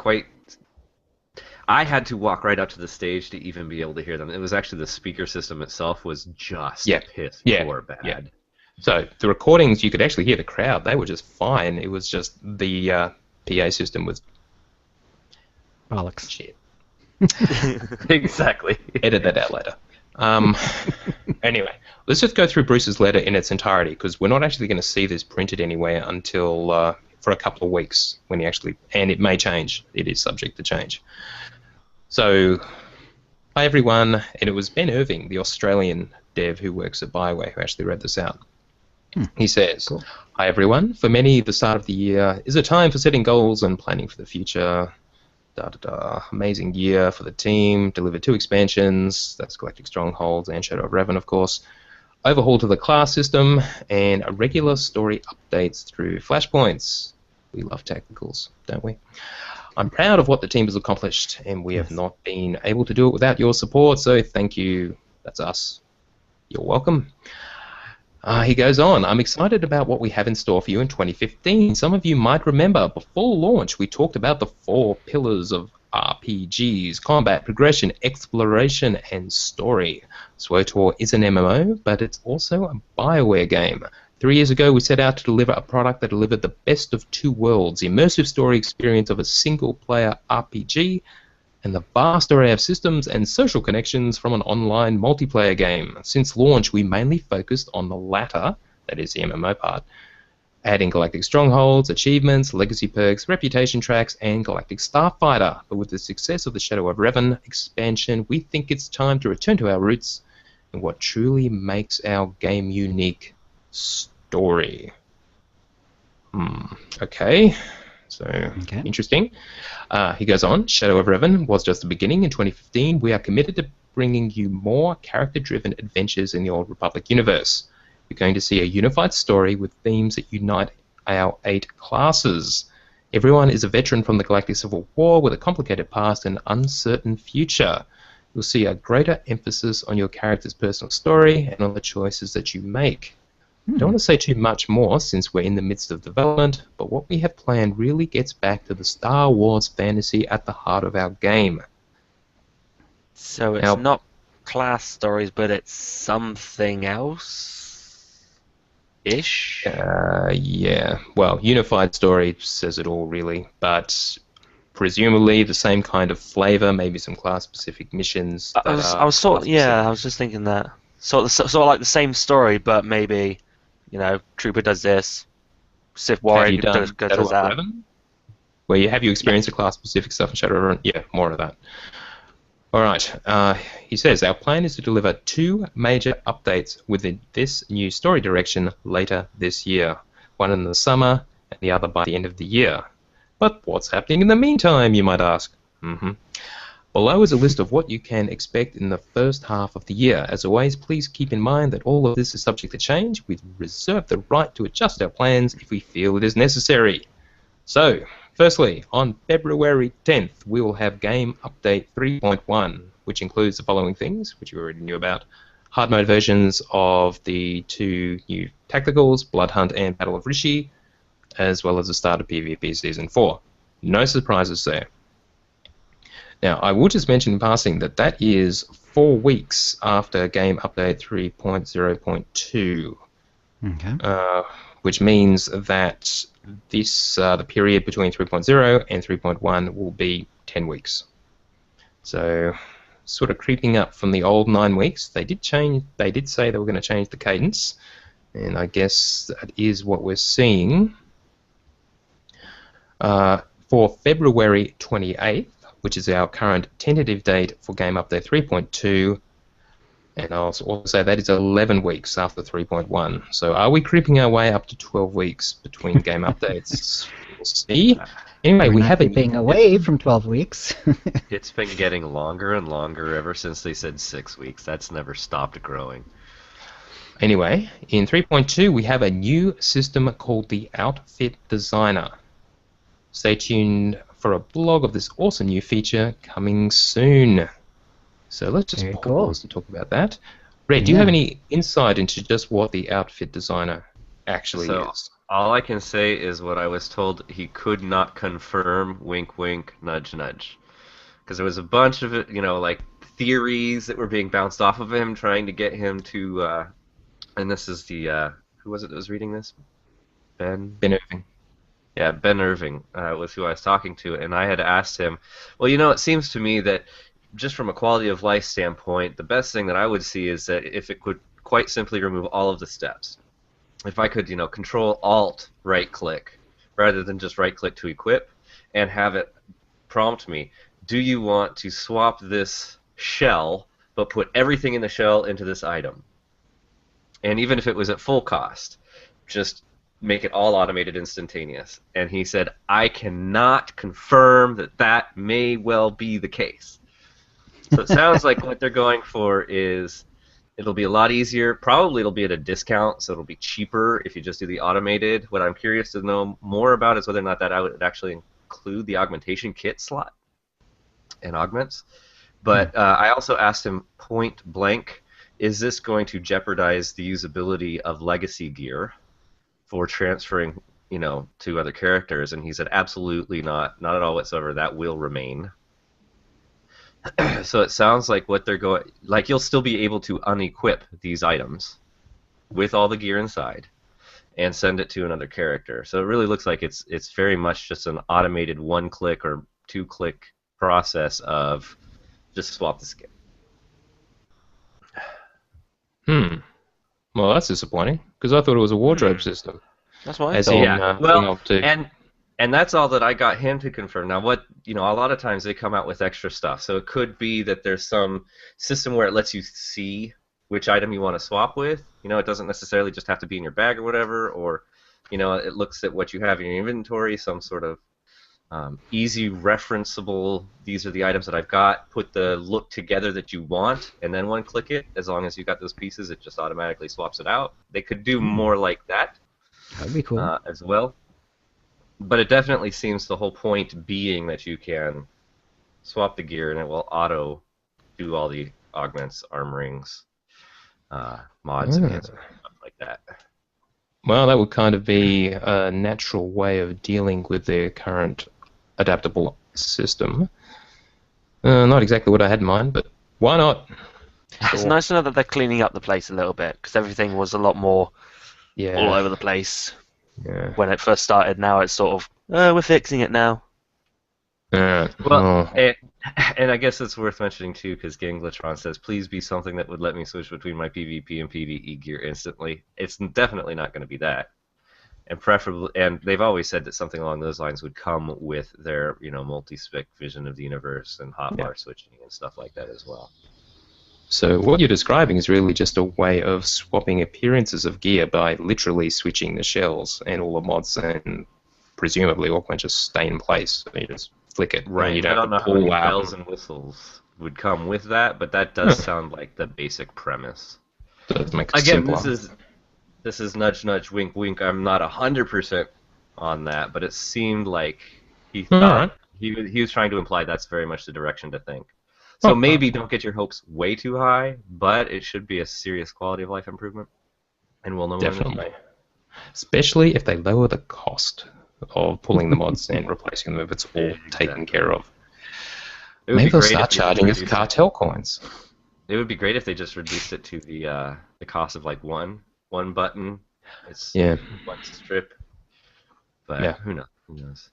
I had to walk right up to the stage to even be able to hear them. It was actually the speaker system itself was just piss poor bad. Yeah. So the recordings, you could actually hear the crowd. They were just fine. It was just the PA system was bollocks. Shit. Exactly. Edit that out later. Anyway, let's just go through Bruce's letter in its entirety, because we're not actually going to see this printed anywhere until for a couple of weeks, and it may change. It is subject to change. So, hi everyone, and it was Ben Irving, the Australian dev who works at BioWare, who actually read this out. He says, Cool. Hi everyone, for many the start of the year is a time for setting goals and planning for the future. Amazing year for the team, delivered 2 expansions, that's Galactic Strongholds and Shadow of Revan, of course, overhaul to the class system, and regular story updates through flashpoints. We love tacticals, don't we? I'm proud of what the team has accomplished, and we have not been able to do it without your support, so thank you. That's us. You're welcome. He goes on, I'm excited about what we have in store for you in 2015. Some of you might remember, before launch, we talked about the 4 pillars of RPGs: combat, progression, exploration, and story. SWTOR is an MMO, but it's also a BioWare game. 3 years ago, we set out to deliver a product that delivered the best of 2 worlds, the immersive story experience of a single-player RPG, and the vast array of systems and social connections from an online multiplayer game. Since launch, we mainly focused on the latter, that is the MMO part, adding Galactic Strongholds, achievements, legacy perks, reputation tracks, and Galactic Starfighter. But with the success of the Shadow of Revan expansion, we think it's time to return to our roots and what truly makes our game unique: story. Okay. So, interesting. He goes on, Shadow of Revan was just the beginning. In 2015, we are committed to bringing you more character-driven adventures in the Old Republic universe. You're going to see a unified story with themes that unite our 8 classes. Everyone is a veteran from the Galactic Civil War with a complicated past and uncertain future. You'll see a greater emphasis on your character's personal story and on the choices that you make. I don't want to say too much more since we're in the midst of development, but what we have planned really gets back to the Star Wars fantasy at the heart of our game. So it's not class stories, but it's something else-ish? Yeah. Well, unified story says it all, really, but presumably the same kind of flavor, maybe some class-specific missions. I was just thinking that. Sort of like the same story, but maybe, Trooper does this, Sith Warrior does that. Have you experienced the class-specific stuff in Shadow of Revan? Yeah, more of that. All right. He says, our plan is to deliver 2 major updates within this new story direction later this year. One in the summer and the other by the end of the year. But what's happening in the meantime, you might ask? Below is a list of what you can expect in the first half of the year. As always, please keep in mind that all of this is subject to change. We reserve the right to adjust our plans if we feel it is necessary. So, firstly, on February 10th, we will have Game Update 3.1, which includes the following things, which you already knew about: hard mode versions of the 2 new tacticals, Blood Hunt and Battle of Rishi, as well as the start of PvP Season 4. No surprises there. Now, I will just mention in passing that that is 4 weeks after Game Update 3.0.2, which means that this the period between 3.0 and 3.1 will be 10 weeks. So, sort of creeping up from the old 9 weeks. They did say they were going to change the cadence, and I guess that is what we're seeing. For February 28th, which is our current tentative date for Game Update 3.2, and I'll also say that is 11 weeks after 3.1. So are we creeping our way up to 12 weeks between game updates? We'll see. Anyway, we have being away from 12 weeks. It's been getting longer and longer ever since they said 6 weeks. That's never stopped growing. Anyway, in 3.2 we have a new system called the Outfit Designer. Stay tuned for a blog of this awesome new feature coming soon. So let's just pause and talk about that. Red, do you have any insight into just what the Outfit Designer actually is? All I can say is what I was told he could not confirm, wink wink, nudge nudge. Because there was a bunch of, like theories that were being bounced off of him, trying to get him to, and this is the, who was it that was reading this? Ben Irving. Yeah, Ben Irving was who I was talking to, and I had asked him, well, it seems to me that just from a quality of life standpoint, the best thing that I would see is that if it could quite simply remove all of the steps. If I could, Control Alt right click rather than just right click to equip and have it prompt me, do you want to swap this shell but put everything in the shell into this item? And even if it was at full cost, just make it all automated instantaneous. And he said, I cannot confirm that that may well be the case. So it sounds like what they're going for is it'll be a lot easier. Probably it'll be at a discount, so it'll be cheaper if you just do the automated. What I'm curious to know more about is whether or not that would actually include the augmentation kit slot and augments. But I also asked him point blank, is this going to jeopardize the usability of legacy gear for transferring, to other characters? And he said, absolutely not at all whatsoever. That will remain. So it sounds like what they're going, like you'll still be able to unequip these items with all the gear inside and send it to another character. So it really looks like it's very much just an automated 1-click or 2-click process of just swap the skin. Well, that's disappointing, because I thought it was a wardrobe system. That's why. And that's all that I got him to confirm. Now, a lot of times they come out with extra stuff, so it could be that there's some system where it lets you see which item you want to swap with. It doesn't necessarily just have to be in your bag or whatever, or, it looks at what you have in your inventory, some sort of easy referenceable, these are the items that I've got, put the look together that you want, and then click it. As long as you got those pieces, it just automatically swaps it out. They could do more like that. That'd be cool. As well. But it definitely seems the whole point being that you can swap the gear and it will auto do all the augments, armorings, mods, enhancements, stuff like that. Well, that would kind of be a natural way of dealing with their current adaptable system. Not exactly what I had in mind, but why not? It's nice to know that they're cleaning up the place a little bit, because everything was a lot more all over the place when it first started. Now it's sort of, we're fixing it now. Well, and I guess it's worth mentioning too, because Ganglatron says, please be something that would let me switch between my PvP and PvE gear instantly. It's definitely not going to be that. And preferably, and they've always said that something along those lines would come with their, multi-spec vision of the universe and hotbar switching and stuff like that as well. So what you're describing is really just a way of swapping appearances of gear by literally switching the shells, and all the mods and presumably all can just stay in place. So you just flick it. Right. You I don't know how many bells and whistles would come with that, but that does sound like the basic premise. Does make it Again, simpler. this is nudge nudge wink wink. I'm not 100% on that, but it seemed like he thought he was trying to imply that's very much the direction to think. So maybe don't get your hopes way too high, but it should be a serious quality of life improvement, and we'll know more in the Definitely. future. Especially if they lower the cost of pulling the mods and replacing them if it's all taken Exactly. care of. It would Maybe be they'll great start if they just charging us reduced cartel coins. It would be great if they just reduced it to the cost of like one button. It's Yeah. one strip. But Yeah. who knows? Who knows?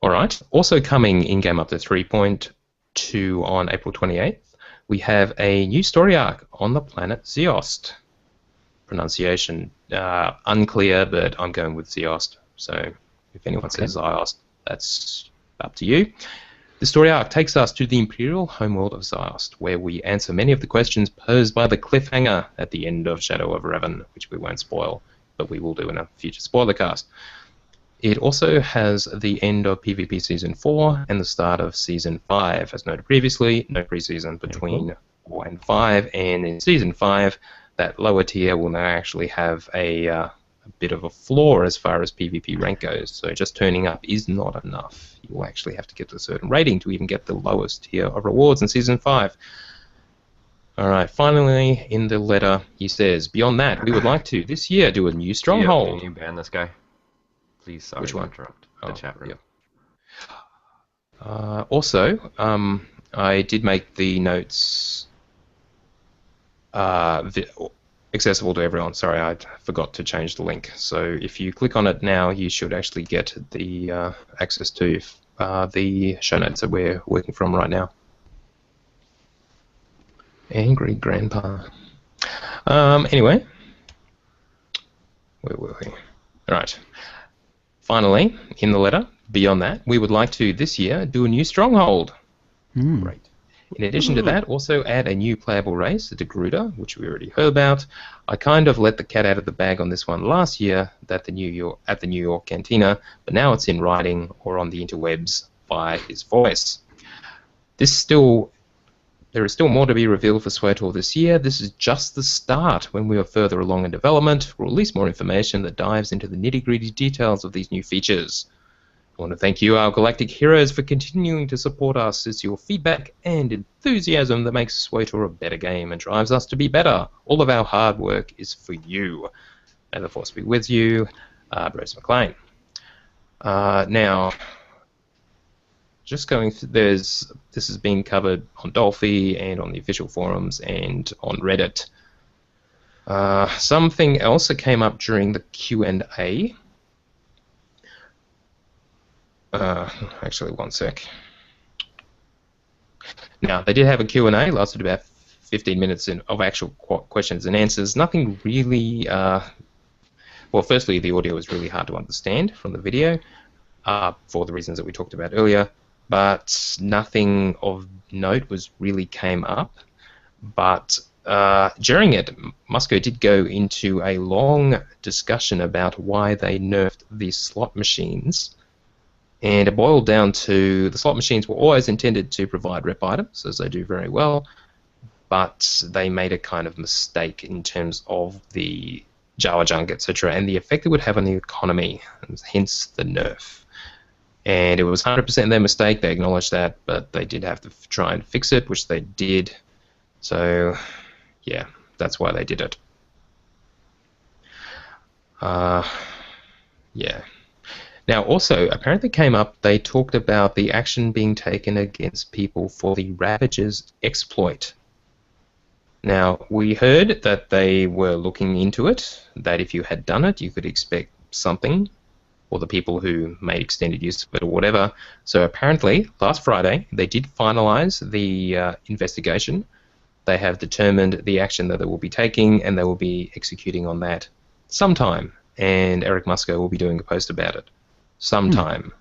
All right. Also coming in-game up to 3.2 on April 28th, we have a new story arc on the planet Zeost. Pronunciation unclear, but I'm going with Zeost. So if anyone says Ziost, that's up to you. The story arc takes us to the Imperial homeworld of Ziost, where we answer many of the questions posed by the cliffhanger at the end of Shadow of Revan, which we won't spoil, but we will do in a future spoiler cast. It also has the end of PvP Season 4 and the start of Season 5. As noted previously, no preseason between 4 and 5, and in Season 5, that lower tier will now actually have a bit of a flaw as far as PvP rank goes. So just turning up is not enough. You will actually have to get to a certain rating to even get the lowest tier of rewards in Season 5. Alright, finally in the letter he says, beyond that, we would like to this year do a new stronghold. Can you ban this guy? Please, sorry Which to one? interrupt the chat room. Yeah. Also, I did make the notes accessible to everyone. Sorry, I forgot to change the link. So if you click on it now, you should actually get the access to the show notes that we're working from right now. Angry Grandpa. Anyway, where were we? All right. Finally, in the letter, beyond that, we would like to, this year, do a new stronghold. Great. In addition to that, also add a new playable race, the Degruda, which we already heard about. I kind of let the cat out of the bag on this one last year at the New York Cantina, but now it's in writing or on the interwebs via his voice. There is still more to be revealed for SWTOR this year. This is just the start. When we are further along in development, we'll release more information that dives into the nitty-gritty details of these new features. I want to thank you, our galactic heroes, for continuing to support us. It's your feedback and enthusiasm that makes SWTOR a better game and drives us to be better. All of our hard work is for you. May the Force be with you, Bruce McLean. Now, just going through, this has been covered on Dolphy and on the official forums and on Reddit. Something else that came up during the Q&A. Actually, one sec. Now, they did have a Q&A, lasted about 15 minutes of actual questions and answers. Nothing really... well, firstly, the audio was really hard to understand from the video for the reasons that we talked about earlier. But nothing of note really came up. But during it, Musco did go into a long discussion about why they nerfed the slot machines. And it boiled down to the slot machines were always intended to provide rep items, as they do very well, but they made a kind of mistake in terms of the Jawa junk, etc., and the effect it would have on the economy, hence the nerf. And it was 100% their mistake. They acknowledged that, but they did have to try and fix it, which they did. So, yeah, that's why they did it. Yeah. Now, also, apparently came up, they talked about the action being taken against people for the Ravager's exploit. Now, we heard that they were looking into it, that if you had done it, you could expect something, or the people who made extended use of it or whatever. So apparently, last Friday, they did finalize the investigation. They have determined the action that they will be taking, and they will be executing on that sometime. And Eric Musco will be doing a post about it sometime.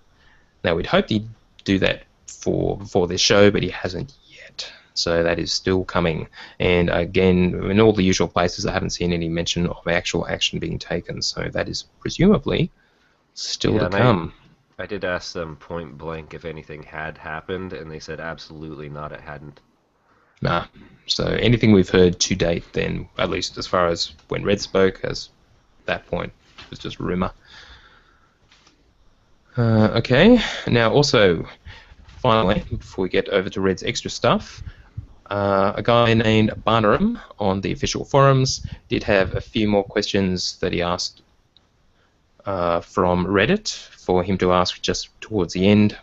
Now, we'd hoped he'd do that before this show, but he hasn't yet. So that is still coming. And again, in all the usual places, I haven't seen any mention of actual action being taken. So that is presumably still to come. I did ask them point blank if anything had happened, and they said absolutely not, it hadn't. Nah. So anything we've heard to date, then, at least as far as when Red spoke, as that point, was just rumor. Okay. Now, also, finally, before we get over to Red's extra stuff, a guy named Barnum on the official forums did have a few more questions that he asked from Reddit for him to ask just towards the end.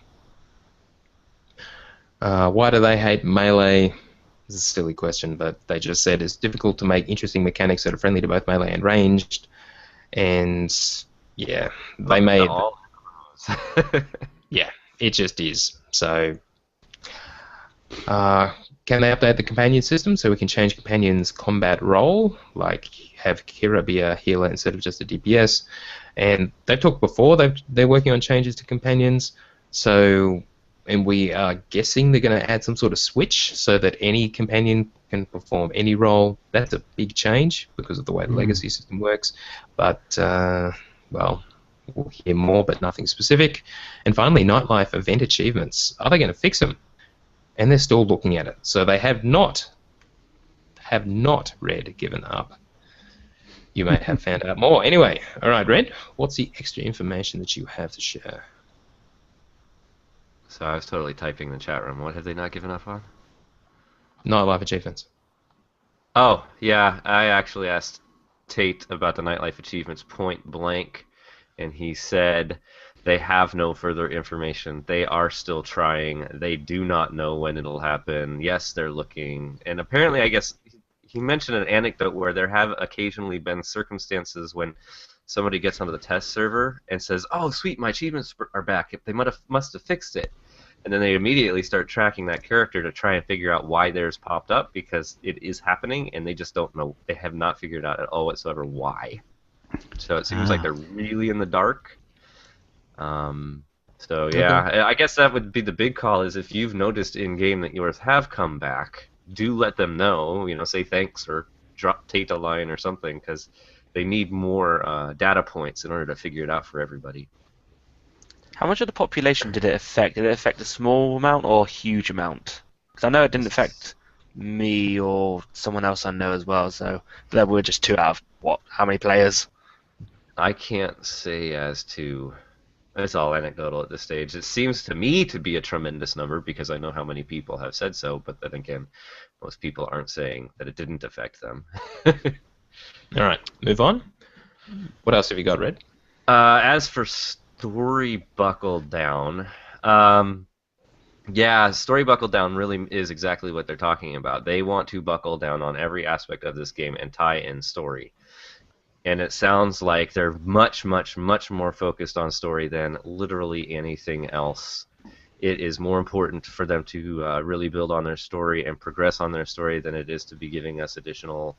Why do they hate Melee? This is a silly question, but they just said it's difficult to make interesting mechanics that are friendly to both Melee and ranged. And yeah, they made... yeah, it just is. So, can they update the companion system so we can change companions' combat role, like have Kira be a healer instead of just a DPS? And they've talked before, they're working on changes to companions, so, and we are guessing they're going to add some sort of switch so that any companion can perform any role. That's a big change because of the way the legacy system works, but, well, we'll hear more, but nothing specific. And finally, nightlife event achievements. Are they going to fix them? And they're still looking at it. So they have not, Red, given up. You may have found out more. Anyway, all right, Red, what's the extra information that you have to share? So I was totally typing in the chat room. What have they not given up on? Nightlife achievements. Oh, yeah. I actually asked Tate about the nightlife achievements point blank, and he said they have no further information. They are still trying. They do not know when it'll happen. Yes, they're looking. And apparently, I guess, he mentioned an anecdote where there have occasionally been circumstances when somebody gets onto the test server and says, "Oh, sweet, my achievements are back. They must have fixed it." And then they immediately start tracking that character to try and figure out why theirs popped up, because it is happening, and they just don't know. They have not figured out at all whatsoever why. So it seems like they're really in the dark. So yeah, I guess that would be the big call, is if you've noticed in-game that yours have come back, do let them know, you know, say thanks or drop Tate a line or something, because they need more data points in order to figure it out for everybody. How much of the population did it affect? Did it affect a small amount or a huge amount? Because I know it didn't affect me or someone else I know as well, so there were just 2 out of, what, how many players? I can't say as to... It's all anecdotal at this stage. It seems to me to be a tremendous number because I know how many people have said so, but then again, most people aren't saying that it didn't affect them. All right, move on. What else have you got, Red? As for Story Buckle Down, yeah, Story Buckle Down really is exactly what they're talking about. They want to buckle down on every aspect of this game and tie in story. And it sounds like they're much, much, much more focused on story than literally anything else. It is more important for them to really build on their story and progress on their story than it is to be giving us additional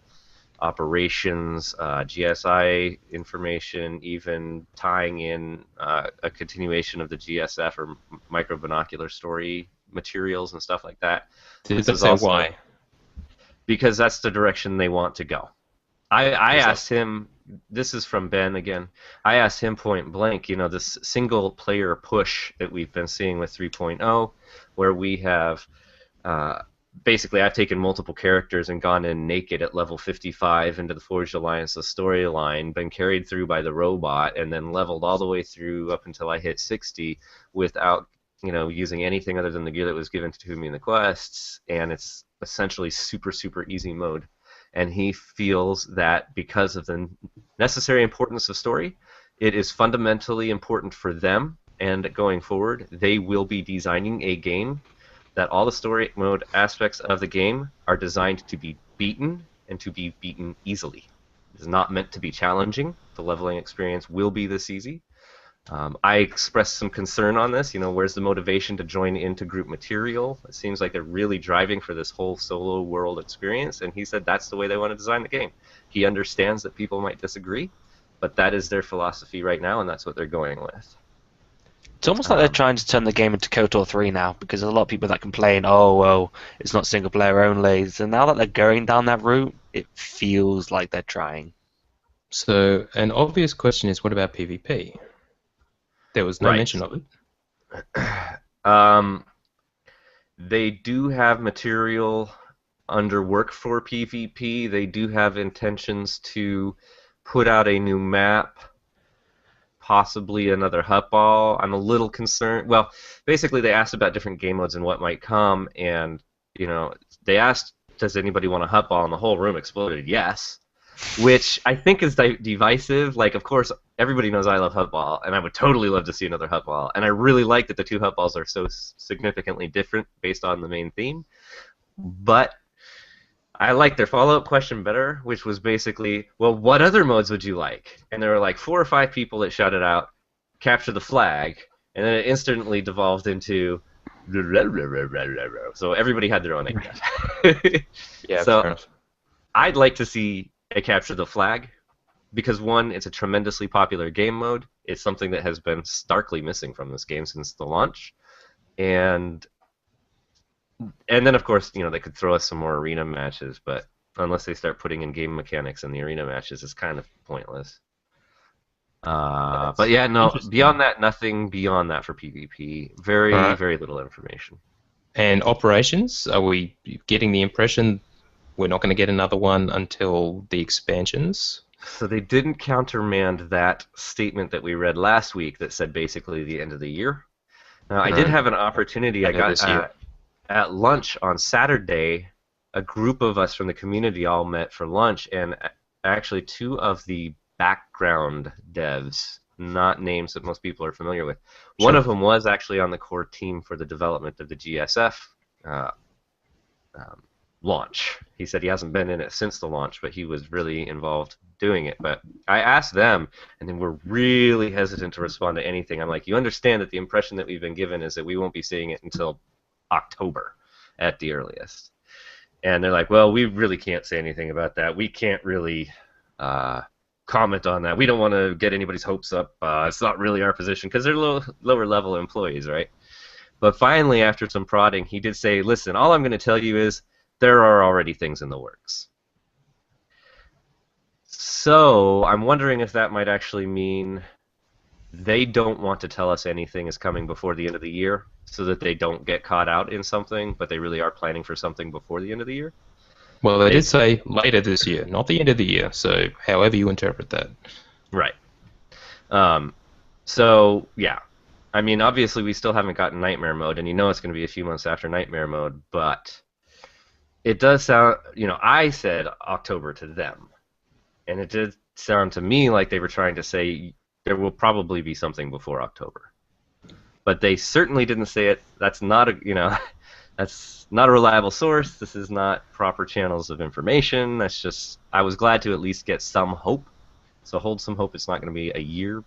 operations, GSI information, even tying in a continuation of the GSF or micro-binocular story materials and stuff like that. Did they say why? Because that's the direction they want to go. I asked him, this is from Ben again, I asked him point blank, you know, this single player push that we've been seeing with 3.0, where we have, basically I've taken multiple characters and gone in naked at level 55 into the Forged Alliance, the storyline, been carried through by the robot, and then leveled all the way through up until I hit 60 without, you know, using anything other than the gear that was given to me in the quests, and it's essentially super, super easy mode. And he feels that because of the necessary importance of story, it is fundamentally important for them, and going forward, they will be designing a game that all the story mode aspects of the game are designed to be beaten, and to be beaten easily. It is not meant to be challenging. The leveling experience will be this easy. I expressed some concern on this. You know, where's the motivation to join into group material? It seems like they're really driving for this whole solo world experience, and he said that's the way they want to design the game. He understands that people might disagree, but that is their philosophy right now, and that's what they're going with. It's almost like they're trying to turn the game into KOTOR 3 now, because there's a lot of people that complain, oh, well, it's not single player only. So now that they're going down that route, it feels like they're trying. So an obvious question is, what about PvP? There was no mention of it. They do have material under work for PvP. They do have intentions to put out a new map, possibly another hut ball. I'm a little concerned. Well, basically they asked about different game modes and what might come, and they asked, does anybody want a hut ball, and the whole room exploded. Yes. Which I think is divisive. Like, of course, everybody knows I love hut ball, and I would totally love to see another hut ball. And I really like that the two hut balls are so significantly different based on the main theme. But I like their follow-up question better, which was basically, well, what other modes would you like? And there were like 4 or 5 people that shouted out, capture the flag, and then it instantly devolved into so everybody had their own idea. Yeah, so fair enough. I'd like to see a capture the flag, because one, it's a tremendously popular game mode. It's something that has been starkly missing from this game since the launch, and then of course they could throw us some more arena matches, but unless they start putting in game mechanics in the arena matches, it's kind of pointless. But yeah, no. Beyond that, nothing beyond that for PvP. Very little information. And operations? Are we getting the impression we're not going to get another one until the expansions? So they didn't countermand that statement that we read last week that said basically the end of the year. Now, I did have an opportunity. I got at lunch on Saturday. A group of us from the community all met for lunch, and actually 2 of the background devs, not names that most people are familiar with. Sure. One of them was actually on the core team for the development of the GSF launch. He said he hasn't been in it since the launch, but he was really involved doing it. But I asked them, and they were really hesitant to respond to anything. I'm like, you understand that the impression that we've been given is that we won't be seeing it until October at the earliest. And they're like, well, we really can't say anything about that. We can't really comment on that. We don't want to get anybody's hopes up. It's not really our position, because they're lower level employees, right? But finally, after some prodding, he did say, listen, all I'm going to tell you is there are already things in the works. So I'm wondering if that might actually mean they don't want to tell us anything is coming before the end of the year, so that they don't get caught out in something, but they really are planning for something before the end of the year. Well, they did say later this year, not the end of the year, so however you interpret that. Right. So, yeah. I mean, obviously we still haven't gotten Nightmare Mode, and it's going to be a few months after Nightmare Mode, but it does sound, I said October to them, and it did sound to me like they were trying to say there will probably be something before October. But they certainly didn't say it. That's not that's not a reliable source. This is not proper channels of information. That's just, I was glad to at least get some hope. So hold some hope it's not going to be a year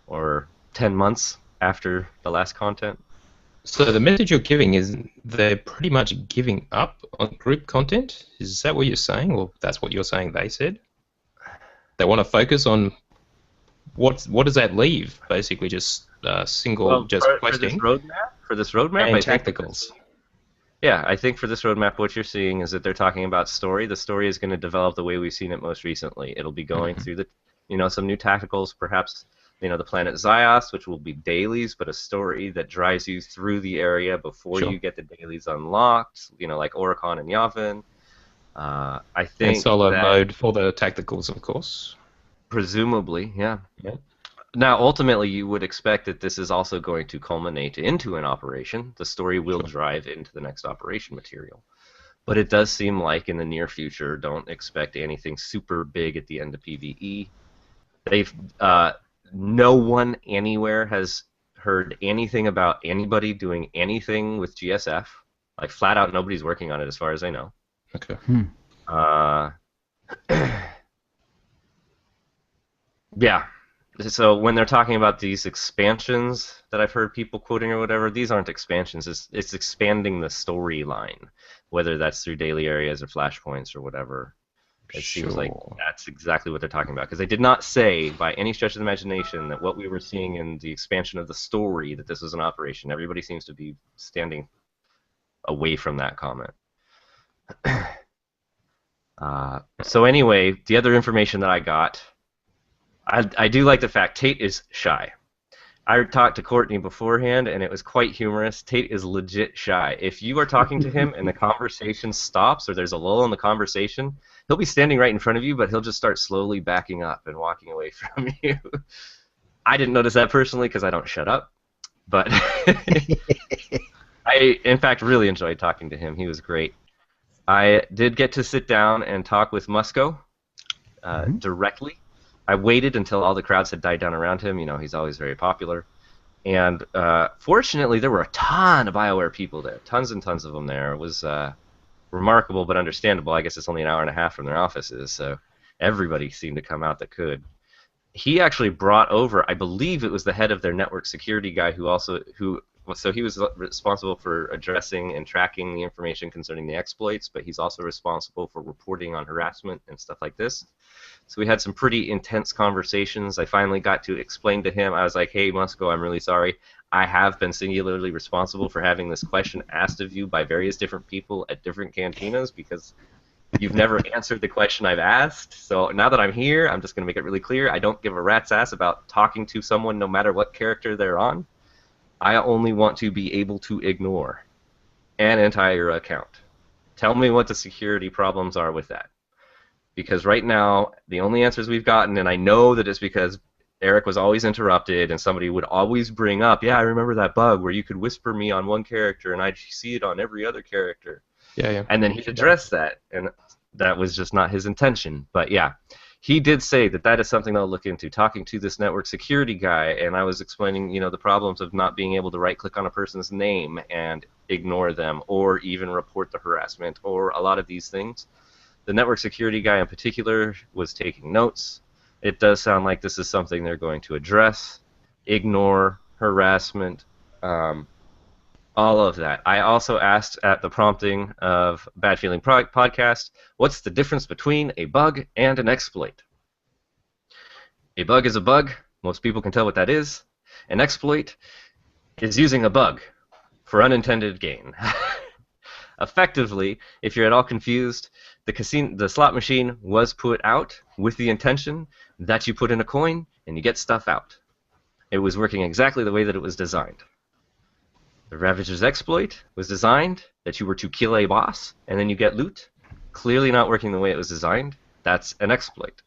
or 10 months after the last content. So the message you're giving is they're pretty much giving up on group content? Is that what you're saying? Or that's what you're saying they said? They want to focus on what does that leave? Basically just single questing? For this roadmap, and tacticals. I think for this roadmap what you're seeing is that they're talking about story. The story is going to develop the way we've seen it most recently. It'll be going through the some new tacticals, perhaps the planet Zyos, which will be dailies, but a story that drives you through the area before you get the dailies unlocked, like Oricon and Yavin. I think and solo mode for the tacticals, of course. Presumably, yeah. Now, ultimately, you would expect that this is also going to culminate into an operation. The story will drive into the next operation material. But it does seem like in the near future, don't expect anything super big at the end of PvE. No one anywhere has heard anything about anybody doing anything with GSF. Like, flat out, nobody's working on it as far as I know. Okay. Yeah. So when they're talking about these expansions that I've heard people quoting or whatever, these aren't expansions. It's expanding the storyline, whether that's through daily areas or flashpoints or whatever. It seems like that's exactly what they're talking about. Because they did not say, by any stretch of the imagination, that what we were seeing in the expansion of the story, that this was an operation. Everybody seems to be standing away from that comment. So anyway, the other information that I got, I do like the fact Tate is shy. I talked to Courtney beforehand, and it was quite humorous. Tate is legit shy. If you are talking to him and the conversation stops, or there's a lull in the conversation, he'll be standing right in front of you, but he'll just start slowly backing up and walking away from you. I didn't notice that personally because I don't shut up. But I, in fact, really enjoyed talking to him. He was great. I did get to sit down and talk with Musco directly. I waited until all the crowds had died down around him. You know, he's always very popular. And fortunately, there were a ton of BioWare people there. Tons and tons of them there. It was remarkable but understandable. I guess it's only an hour and a half from their offices, so everybody seemed to come out that could. He actually brought over, I believe it was the head of their network security guy so he was responsible for addressing and tracking the information concerning the exploits, but he's also responsible for reporting on harassment and stuff like this. So we had some pretty intense conversations. I finally got to explain to him, I was like, hey, Musco, I'm really sorry. I have been singularly responsible for having this question asked of you by various different people at different cantinas because you've never answered the question I've asked. So now that I'm here, I'm just going to make it really clear. I don't give a rat's ass about talking to someone no matter what character they're on. I only want to be able to ignore an entire account. Tell me what the security problems are with that. Because right now, the only answers we've gotten, and I know that it's because Eric was always interrupted and somebody would always bring up, yeah, I remember that bug where you could whisper me on one character and I'd see it on every other character. Yeah. And then he'd address that, and that was just not his intention. But yeah, he did say that that is something they'll look into, talking to this network security guy, and I was explaining, you know, the problems of not being able to right-click on a person's name and ignore them or even report the harassment or a lot of these things. The network security guy in particular was taking notes. It does sound like this is something they're going to address, ignore harassment, all of that. I also asked at the prompting of Bad Feeling Podcast, what's the difference between a bug and an exploit? A bug is a bug. Most people can tell what that is. An exploit is using a bug for unintended gain. Effectively, if you're at all confused, the slot machine was put out with the intention that you put in a coin and you get stuff out. It was working exactly the way that it was designed. The Ravager's exploit was designed that you were to kill a boss and then you get loot. Clearly not working the way it was designed. That's an exploit.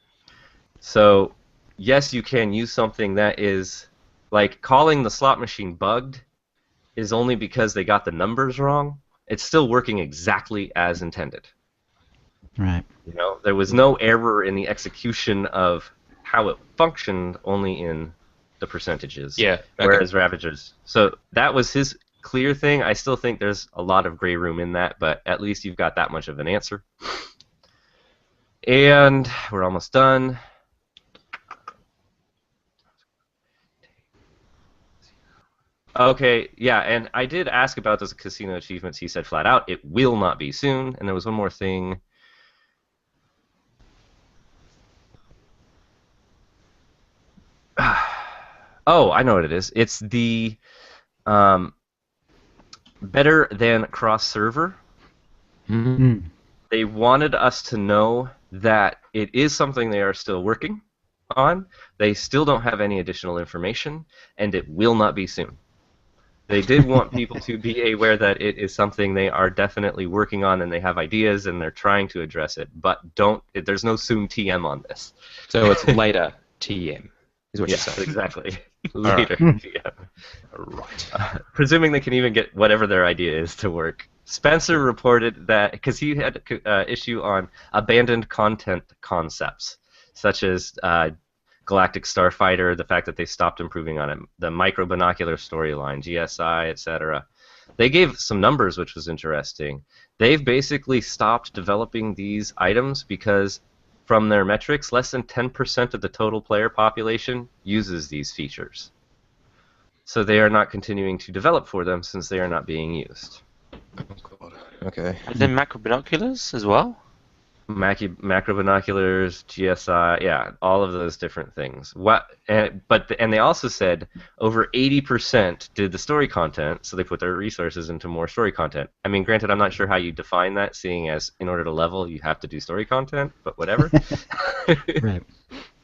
So, yes, you can use something that is, like, calling the slot machine bugged is only because they got the numbers wrong. It's still working exactly as intended. Right. You know, there was no error in the execution of how it functioned, only in the percentages. Yeah. Okay. Whereas Ravagers. So that was his clear thing. I still think there's a lot of gray room in that, but at least you've got that much of an answer. And we're almost done. Okay, yeah, and I did ask about those casino achievements. He said flat out, it will not be soon. And there was one more thing. Oh, I know what it is. It's the better than cross-server. Mm-hmm. They wanted us to know that it is something they are still working on. They still don't have any additional information, and it will not be soon. They did want people to be aware that it is something they are definitely working on, and they have ideas, and they're trying to address it. But there's no soon TM on this. So it's later TM, is what you're Yes, saying. Exactly. Right. Later TM. Right. Presuming they can even get whatever their idea is to work. Spencer reported that, because he had an issue on abandoned content concepts, such as Galactic Starfighter, the fact that they stopped improving on it, the micro-binocular storyline, GSI, etc. They gave some numbers, which was interesting. They've basically stopped developing these items because, from their metrics, less than 10% of the total player population uses these features. So they are not continuing to develop for them since they are not being used. Oh, God. Okay. And then macro binoculars as well? Macro binoculars, GSI, yeah, all of those different things. And they also said over 80% did the story content, so they put their resources into more story content. I mean, granted, I'm not sure how you define that, seeing as in order to level, you have to do story content, but whatever. Right.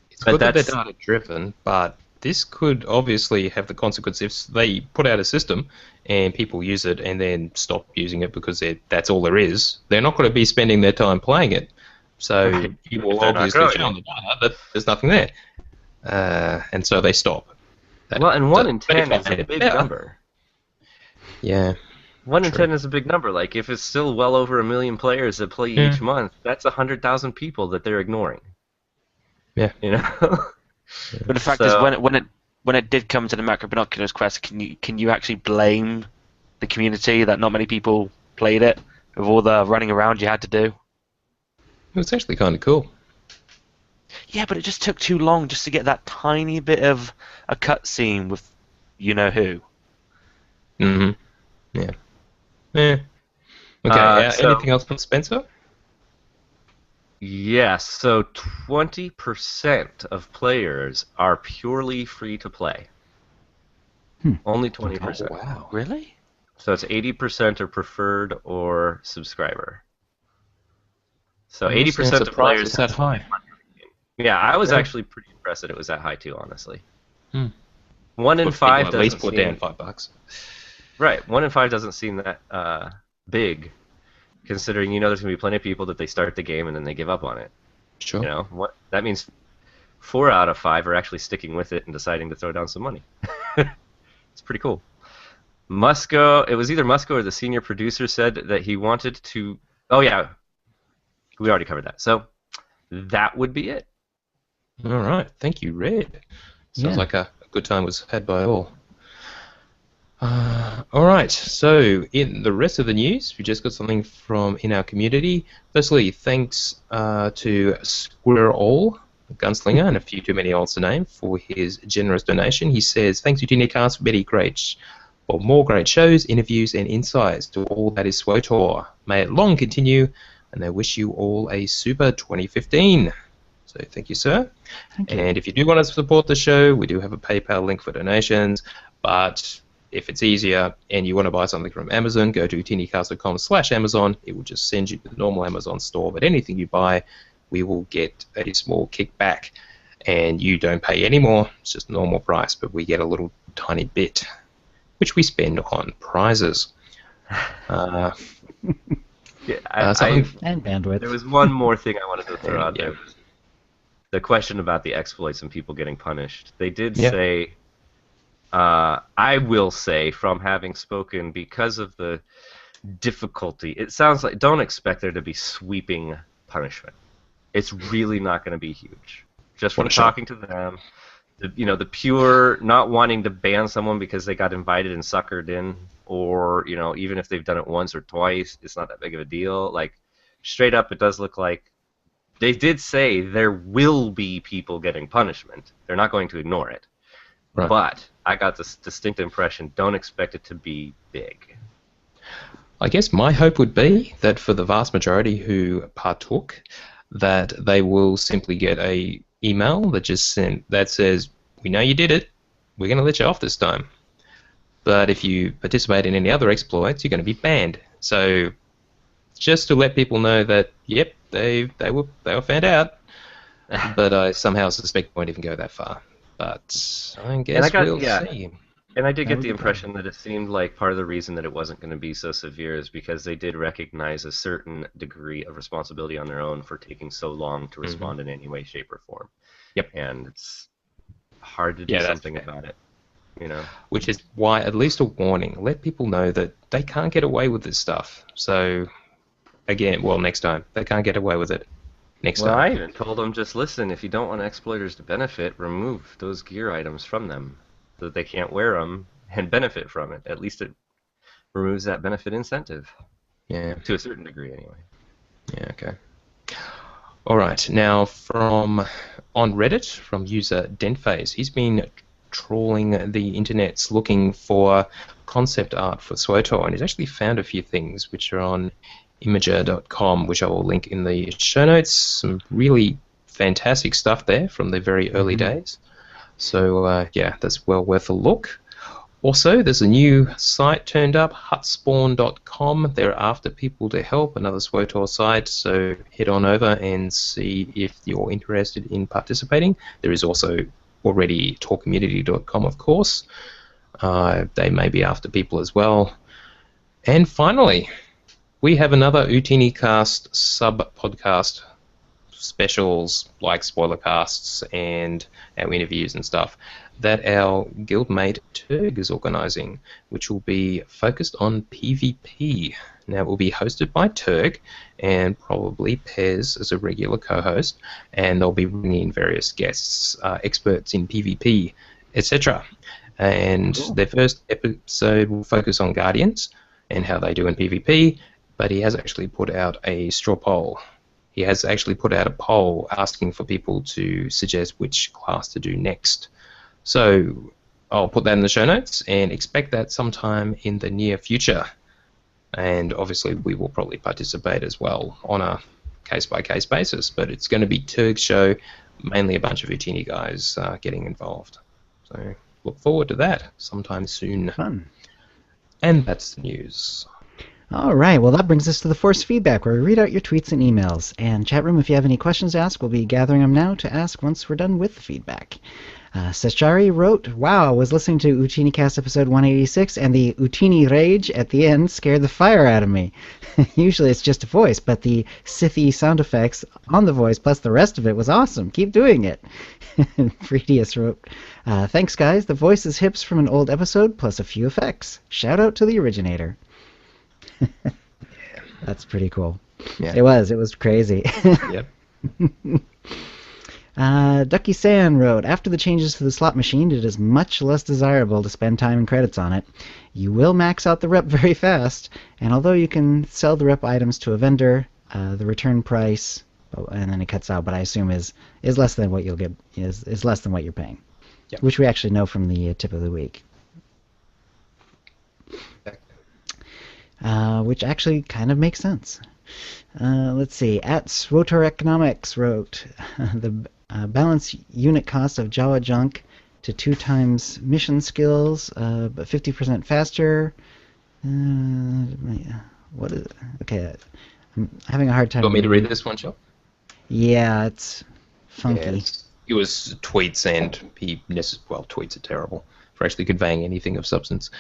It's good that they're data driven, but this could obviously have the consequence if they put out a system and people use it and then stop using it because that's all there is. They're not going to be spending their time playing it. So Right. you will They're not obviously growing. show the data that there's nothing there. And so they stop. Well, and 1 in 10 25 is a minute big better. number. Yeah. 1 in True. 10 is a big number. Like, if it's still well over 1 million players that play Yeah. each month, that's 100,000 people that they're ignoring. Yeah. You know? But the fact is, when it did come to the macro binoculars quest, can you actually blame the community that not many people played it with all the running around you had to do? It was actually kind of cool. Yeah, but it just took too long just to get that tiny bit of a cutscene with you know who. Mm-hmm. Yeah. Yeah. Okay. So Anything else from Spencer? yes, so 20% of players are purely free to play. Only 20%. Oh, wow. Really? So it's 80% are preferred or subscriber. So I'm 80% of surprised players. it's that high. Yeah, I was Yeah. actually pretty impressed that it was that high too, honestly. Hmm. 1 in Would 5 at least doesn't put seem down $5. right. 1 in 5 doesn't seem that big, considering there's gonna be plenty of people that they start the game and then they give up on it. Sure. What that means? 4 out of 5 are actually sticking with it and deciding to throw down some money. It's pretty cool. Musco, it was either Musco or the senior producer said that he wanted to. Oh yeah, we already covered that. So that would be it. All right. Thank you, Red. Sounds Yeah. like a good time was had by all. All right. So in the rest of the news, we just got something from in our community. Firstly, thanks to Squirrel, Gunslinger, and a few too many olds to name, for his generous donation. He says, "Thanks OotiniCast for more great shows, interviews, and insights to all that is SWOTOR. May it long continue, and I wish you all a super 2015." So thank you, sir. Thank you. And if you do want to support the show, we do have a PayPal link for donations. But if it's easier and you want to buy something from Amazon, go to OotiniCast.com/Amazon. It will just send you to the normal Amazon store. But anything you buy, we will get a small kickback. And you don't pay any more. It's just normal price, but we get a little tiny bit, which we spend on prizes. Yeah, something- And bandwidth. there was one more thing I wanted to throw out Yeah. there. The question about the exploits and people getting punished. They did Yeah. say, I will say, from having spoken, because of the difficulty, it sounds like don't expect there to be sweeping punishment. It's really not going to be huge. Just from What a shock. talking to them, the pure not wanting to ban someone because they got invited and suckered in, or even if they've done it once or twice, it's not that big of a deal. Like straight up, it does look like they did say there will be people getting punishment. They're not going to ignore it. Right. But I got this distinct impression, don't expect it to be big. I guess my hope would be that for the vast majority who partook, that they will simply get a email that says, "We know you did it. We're going to let you off this time. But if you participate in any other exploits, you're going to be banned." So just to let people know that, yep, they were found out. But I somehow suspect it won't even go that far. But I guess we'll see. And I did That get would the be impression that it seemed like part of the reason that it wasn't going to be so severe is because they did recognize a certain degree of responsibility on their own for taking so long to respond in any way, shape, or form. Yep. And it's hard to do Yeah, that's something fair. about it. Which is why, at least a warning, let people know that they can't get away with this stuff. So, again, next time. They can't get away with it. Next Well, time. I even told them, just listen, if you don't want exploiters to benefit, remove those gear items from them so that they can't wear them and benefit from it. At least it removes that benefit incentive. Yeah. To a certain degree, anyway. Yeah, okay. All right. Now, on Reddit, from user Dentface, he's been trawling the internets looking for concept art for SWOTOR, and he's actually found a few things which are on Imager.com, which I will link in the show notes. Some really fantastic stuff there from the very early days. So, yeah, that's well worth a look. Also, there's a new site turned up, hutspawn.com. They're after people to help, another SWOTOR site, so head on over and see if you're interested in participating. There is also already talkcommunity.com, of course. They may be after people as well. And finally, we have another OotiniCast sub-podcast specials like spoiler casts and our interviews and stuff. that our guildmate Turg is organising, which will be focused on PvP. Now, it will be hosted by Turg and probably Pez as a regular co-host, and they'll be bringing in various guests, experts in PvP, etc. And their first episode will focus on Guardians and how they do in PvP, but he has actually put out a straw poll. He has actually put out a poll asking for people to suggest which class to do next. So I'll put that in the show notes and expect that sometime in the near future. And obviously we will probably participate as well on a case-by-case basis, but it's going to be Turg's show, mainly a bunch of Utini guys getting involved. So look forward to that sometime soon. Fun. And that's the news. All right, well, that brings us to the forced feedback, where we read out your tweets and emails. And chat room, if you have any questions to ask, we'll be gathering them now to ask once we're done with the feedback. Sechari wrote, "Wow, I was listening to OotiniCast episode 186, and the Utini rage at the end scared the fire out of me. Usually it's just a voice, but the Sithy sound effects on the voice plus the rest of it was awesome. Keep doing it." Freedius wrote, "Thanks, guys. The voice is hips from an old episode plus a few effects. Shout out to the originator." That's pretty cool. Yeah. It was crazy. Yep. Ducky San wrote, "After the changes to the slot machine, it is much less desirable to spend time and credits on it. You will max out the rep very fast, and although you can sell the rep items to a vendor, the return price," and then it cuts out, but I assume is less than what you'll get, is less than what you're paying. Yep. Which we actually know from the tip of the week. Which actually kind of makes sense. Let's see. At Swotor Economics wrote, "The balance unit cost of Jawa junk to 2 times mission skills, but 50% faster." What is it? Okay, I'm having a hard time. You want me to read this one, Joe? Yeah, it's funky. Yeah, it was tweets, and tweets are terrible for actually conveying anything of substance.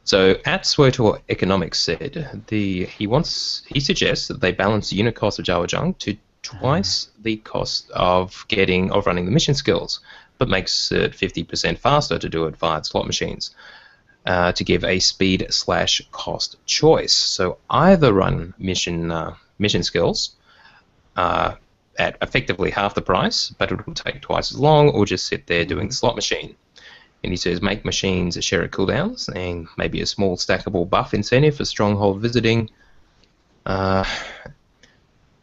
So at Swotor Economics said he suggests that they balance the unit cost of Jawa junk to twice the cost of running the mission skills, but makes it 50% faster to do it via slot machines, to give a speed/cost choice. So either run mission skills at effectively half the price, but it will take twice as long, or just sit there doing the slot machine. And he says make machines share at cooldowns and maybe a small stackable buff incentive for stronghold visiting.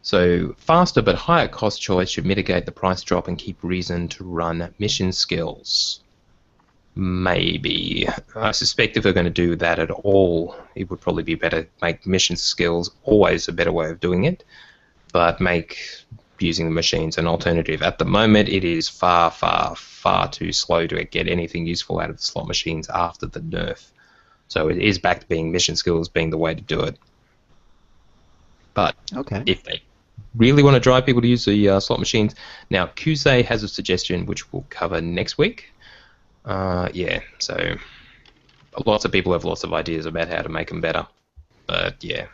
So faster but higher cost choice should mitigate the price drop and keep reason to run mission skills. Maybe. I suspect if they're going to do that at all, it would probably be better to make mission skills always a better way of doing it, but make using the machines an alternative. At the moment, it is far, far, far too slow to get anything useful out of the slot machines after the nerf. So it is back to being mission skills being the way to do it. But if they really want to drive people to use the slot machines, now Kuzay has a suggestion which we'll cover next week. So lots of people have lots of ideas about how to make them better. But yeah.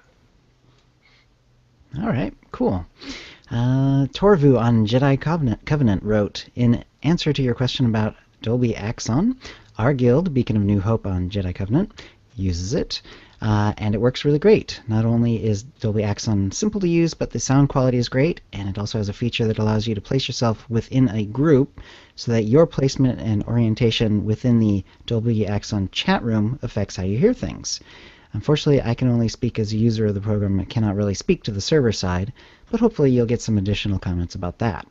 All right, cool. Torvu on Jedi Covenant wrote, "In answer to your question about Dolby Axon, our guild, Beacon of New Hope on Jedi Covenant, uses it, and it works really great. Not only is Dolby Axon simple to use, but the sound quality is great, and it also has a feature that allows you to place yourself within a group so that your placement and orientation within the Dolby Axon chat room affects how you hear things. Unfortunately, I can only speak as a user of the program and cannot really speak to the server side, but hopefully you'll get some additional comments about that."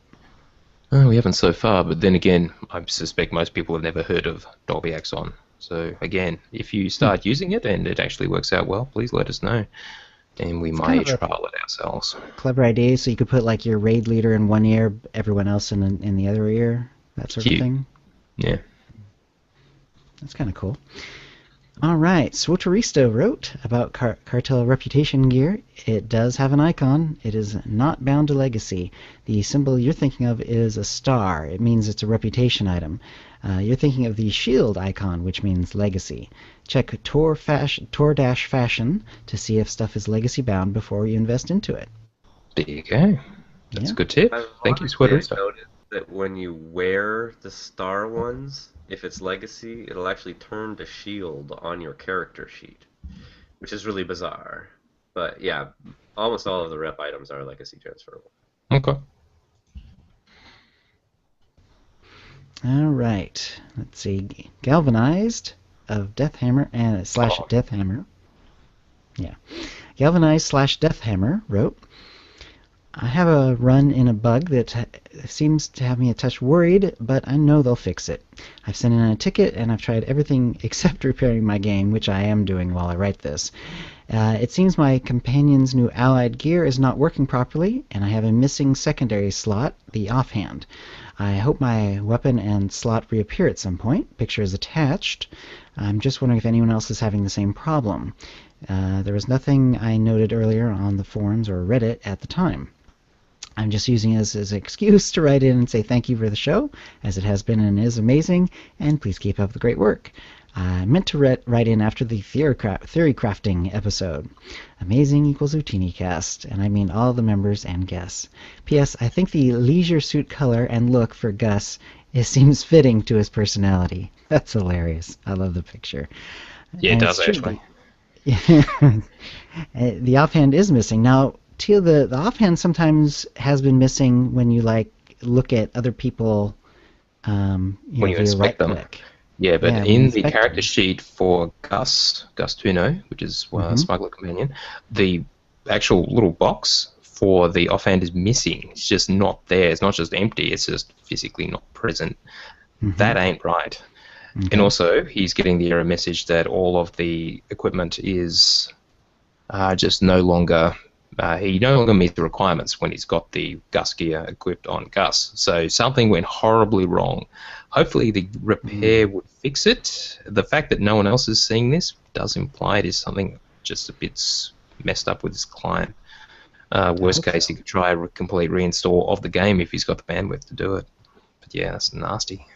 We haven't so far, but then again, I suspect most people have never heard of Dolby Axon. So again, if you start using it and it actually works out well, please let us know, and we might trial it ourselves. Clever idea, so you could put like your raid leader in one ear, everyone else in the other ear, that sort of thing. Yeah. That's kind of cool. All right, Swotoristo wrote about Cartel Reputation gear. "It does have an icon. It is not bound to legacy. The symbol you're thinking of is a star. It means it's a reputation item. You're thinking of the shield icon, which means legacy. Check Tor-Fashion to see if stuff is legacy bound before you invest into it." There you go. That's a good tip. Thank you, Swotoristo. I noticed that when you wear the star ones, if it's legacy, it'll actually turn to shield on your character sheet, which is really bizarre. But yeah, almost all of the rep items are legacy transferable. Okay. All right. Let's see. Galvanized of Deathhammer and slash Deathhammer. Yeah. Galvanized slash Deathhammer wrote, I have a run in a bug that seems to have me a touch worried, but I know they'll fix it. I've sent in a ticket and I've tried everything except repairing my game, which I am doing while I write this. It seems my companion's new allied gear is not working properly, and I have a missing secondary slot, the offhand. I hope my weapon and slot reappear at some point. Picture is attached. I'm just wondering if anyone else is having the same problem. There was nothing I noted earlier on the forums or Reddit at the time. I'm just using this as an excuse to write in and say thank you for the show, as it has been and is amazing, and please keep up the great work. I meant to write in after the theory crafting episode. Amazing equals OotiniCast, and I mean all the members and guests. P.S. I think the leisure suit color and look for Gus seems fitting to his personality. That's hilarious. I love the picture. Yeah, And it does it's actually. The offhand is missing. Now, Teal, the offhand sometimes has been missing when you look at other people When you via inspect them. right-click. Yeah, but Yeah, when in you the inspect character them. sheet for Gus Tuno, which is Mhm. Smuggler Companion, the actual little box for the offhand is missing. It's just not there. It's not just empty. It's just physically not present. Mhm. That ain't right. Okay. And also, he's getting the error message that all of the equipment is just no longer... he no longer meets the requirements when he's got the Gus gear equipped on Gus. So something went horribly wrong. Hopefully the repair would fix it. The fact that no one else is seeing this does imply it is something just a bit messed up with his client. Worst case, he could try a complete reinstall of the game if he's got the bandwidth to do it. But yeah, that's nasty.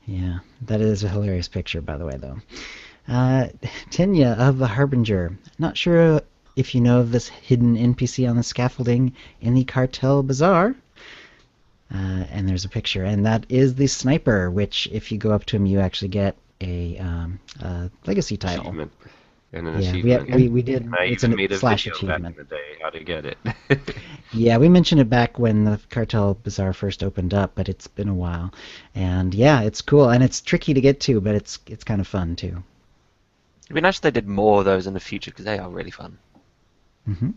Yeah, that is a hilarious picture, by the way, though. Tenya of the Harbinger. Not sure if you know of this hidden NPC on the scaffolding in the Cartel Bazaar. And there's a picture, and that is the sniper, which if you go up to him, you actually get a legacy title. Achievement. And an Yeah, achievement. we did. And I It's even a made a slash video achievement. back in the day how to get it. Yeah, we mentioned it back when the Cartel Bazaar first opened up, but it's been a while. And yeah, it's cool, and it's tricky to get to, but it's kind of fun too. It'd be nice if they did more of those in the future because they are really fun. Mm-hmm.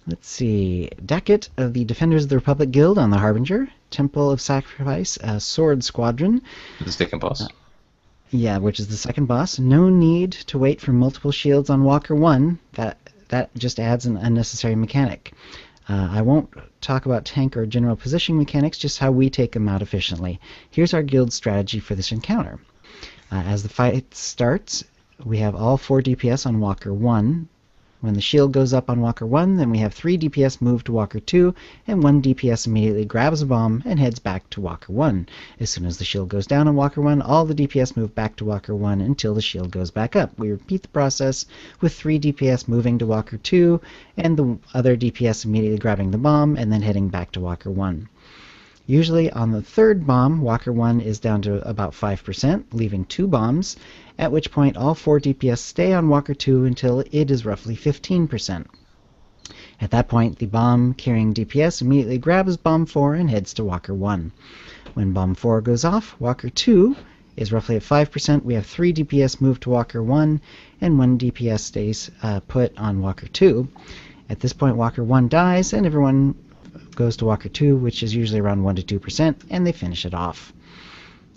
Let's see. Dackett of the Defenders of the Republic Guild on the Harbinger. Temple of Sacrifice, Sword Squadron. The second boss. Yeah, which is the second boss. No need to wait for multiple shields on Walker 1. That just adds an unnecessary mechanic. I won't talk about tank or general positioning mechanics, just how we take them out efficiently. Here's our guild strategy for this encounter. As the fight starts, we have all 4 DPS on Walker 1. When the shield goes up on Walker 1, then we have 3 DPS move to Walker 2, and 1 DPS immediately grabs a bomb and heads back to Walker 1. As soon as the shield goes down on Walker 1, all the DPS move back to Walker 1 until the shield goes back up. We repeat the process with 3 DPS moving to Walker 2, and the other DPS immediately grabbing the bomb and then heading back to Walker 1. Usually on the third bomb, Walker 1 is down to about 5%, leaving 2 bombs, at which point all 4 DPS stay on Walker 2 until it is roughly 15%. At that point, the bomb-carrying DPS immediately grabs Bomb 4 and heads to Walker 1. When Bomb 4 goes off, Walker 2 is roughly at 5%. We have 3 DPS move to Walker 1, and 1 DPS stays put on Walker 2. At this point, Walker 1 dies, and everyone goes to Walker 2, which is usually around 1 to 2%, and they finish it off.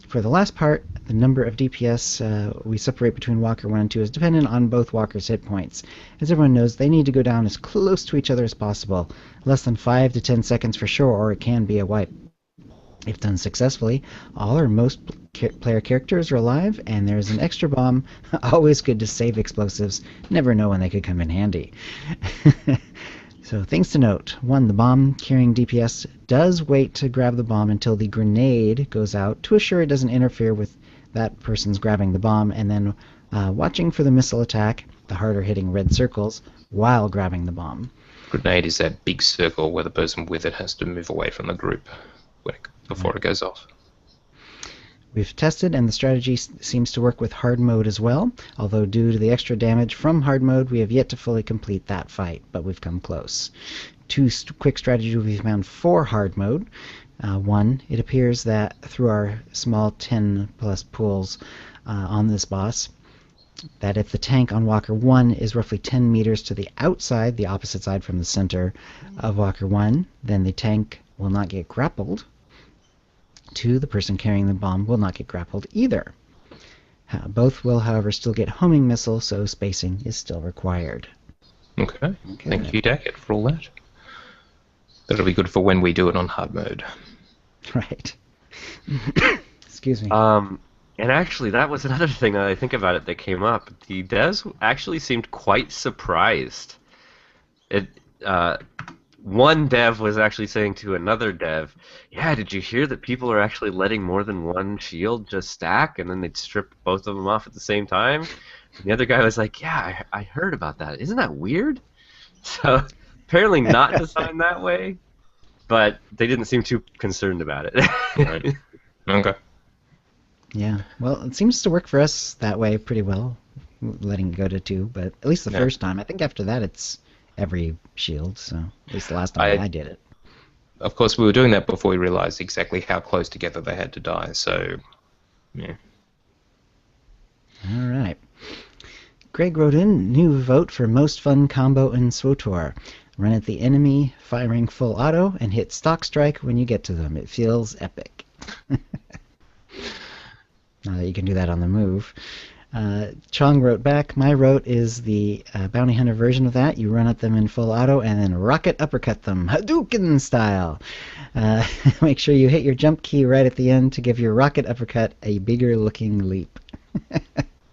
For the last part, the number of DPS we separate between Walker 1 and 2 is dependent on both Walker's hit points. As everyone knows, they need to go down as close to each other as possible, less than 5 to 10 seconds for sure, or it can be a wipe. If done successfully, all or most player characters are alive, and there's an extra bomb. Always good to save explosives. Never know when they could come in handy. So things to note. 1. The bomb-carrying DPS does wait to grab the bomb until the grenade goes out to assure it doesn't interfere with that person's grabbing the bomb, and then watching for the missile attack, the harder hitting red circles, while grabbing the bomb. Grenade is that big circle where the person with it has to move away from the group before it goes off. We've tested, and the strategy seems to work with hard mode as well, although due to the extra damage from hard mode, we have yet to fully complete that fight, but we've come close. Two quick strategies we've found for hard mode. One, it appears that through our small 10-plus pools on this boss, that if the tank on Walker 1 is roughly 10 meters to the outside, the opposite side from the center of Walker 1, then the tank will not get grappled. 2, the person carrying the bomb will not get grappled either. Both will, however, still get homing missile, so spacing is still required. Okay. Thank you, Dackett, for all that. That'll be good for when we do it on hard mode. Right. Excuse me. And actually, that was another thing that I think about it that came up. The devs actually seemed quite surprised. One dev was actually saying to another dev, "Yeah, did you hear that people are actually letting more than one shield just stack, and then they'd strip both of them off at the same time?" And the other guy was like, "Yeah, I heard about that. Isn't that weird?" So apparently not designed that way, but they didn't seem too concerned about it. Right. Okay. Yeah, well, it seems to work for us that way pretty well, letting it go to 2, but at least the first time. I think after that it's every shield, so at least the last time I did it. Of course, we were doing that before we realized exactly how close together they had to die, so, yeah. All right. Greg wrote in, new vote for most fun combo in SWTOR. Run at the enemy, firing full auto, and hit stock strike when you get to them. It feels epic. Now that you can do that on the move. Chong wrote back, my route is the bounty hunter version of that. You run at them in full auto and then rocket uppercut them, Hadouken style. Make sure you hit your jump key right at the end to give your rocket uppercut a bigger looking leap.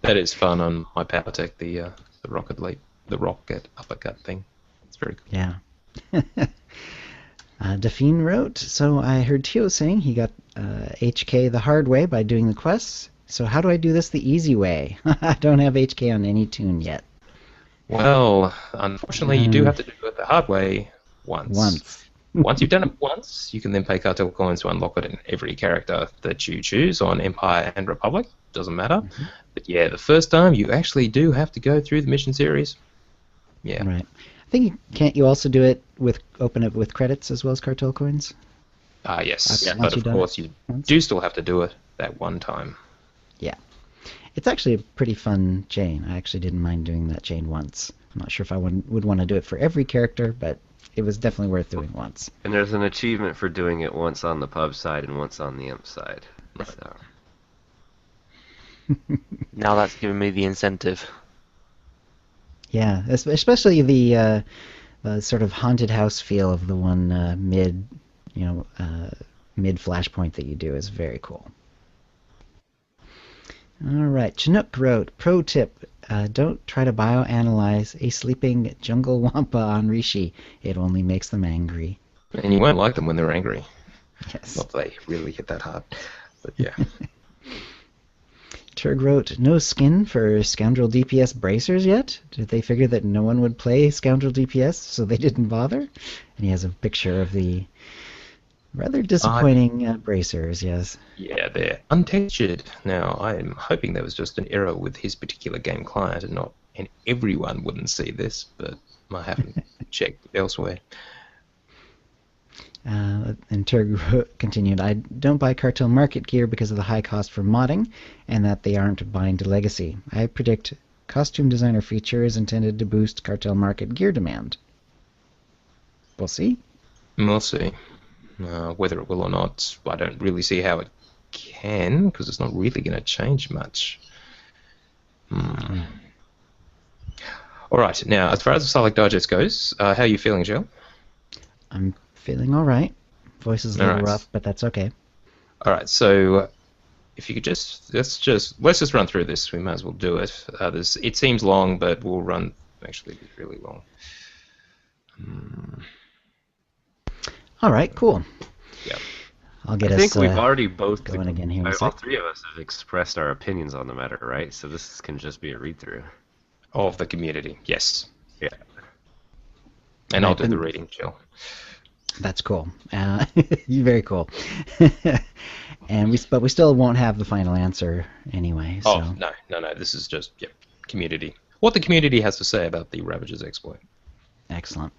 That is fun on my power tech, the rocket leap, the rocket uppercut thing. It's very cool. Yeah. Define wrote, so I heard Tio saying he got HK the hard way by doing the quests. So how do I do this the easy way? I don't have HK on any tune yet. Well, unfortunately, you do have to do it the hard way once. Once you've done it once, you can then pay cartel coins to unlock it in every character that you choose on Empire and Republic. Doesn't matter. Mm-hmm. But yeah, the first time you actually do have to go through the mission series. Yeah. Right. I think can't you also do it with open it with credits as well as cartel coins? Yes. But of course you do still have to do it that one time. Yeah. It's actually a pretty fun chain. I actually didn't mind doing that chain once. I'm not sure if I would want to do it for every character, but it was definitely worth doing once. And there's an achievement for doing it once on the pub side and once on the imp side. Right. So. Now that's giving me the incentive. Yeah, especially the sort of haunted house feel of the one mid flashpoint that you do is very cool. All right, Chinook wrote, pro tip, don't try to bioanalyze a sleeping jungle wampa on Rishi. It only makes them angry. And you won't like them when they're angry. Yes. Not that they really hit that hard, but yeah. Turg wrote, no skin for Scoundrel DPS bracers yet? Did they figure that no one would play Scoundrel DPS, so they didn't bother? And he has a picture of the rather disappointing bracers, yes. Yeah, they're untextured. Now, I'm hoping there was just an error with his particular game client and everyone wouldn't see this, but I haven't checked elsewhere. And Turg continued, I don't buy Cartel Market gear because of the high cost for modding, and that they aren't buying to Legacy. I predict Costume Designer feature is intended to boost Cartel Market gear demand. We'll see. We'll see. Whether it will or not, I don't really see how it can, because it's not really going to change much. Alright, now, as far as the Psylocke Digest goes, how are you feeling, Jill? I'm feeling all right. Voice is a little rough, but that's okay. All right, so if you could let's just run through this. We might as well do it. It seems long, but we'll run. Actually, it's really long. All right, cool. Yeah. I think we've already both going again here. All three of us have expressed our opinions on the matter, right? So this can just be a read-through Of the community, yes. Yeah. And I'll do the reading, Jill. That's cool. Very cool. But we still won't have the final answer anyway. So. Oh, no. This is just community. What the community has to say about the Ravager's exploit. Excellent.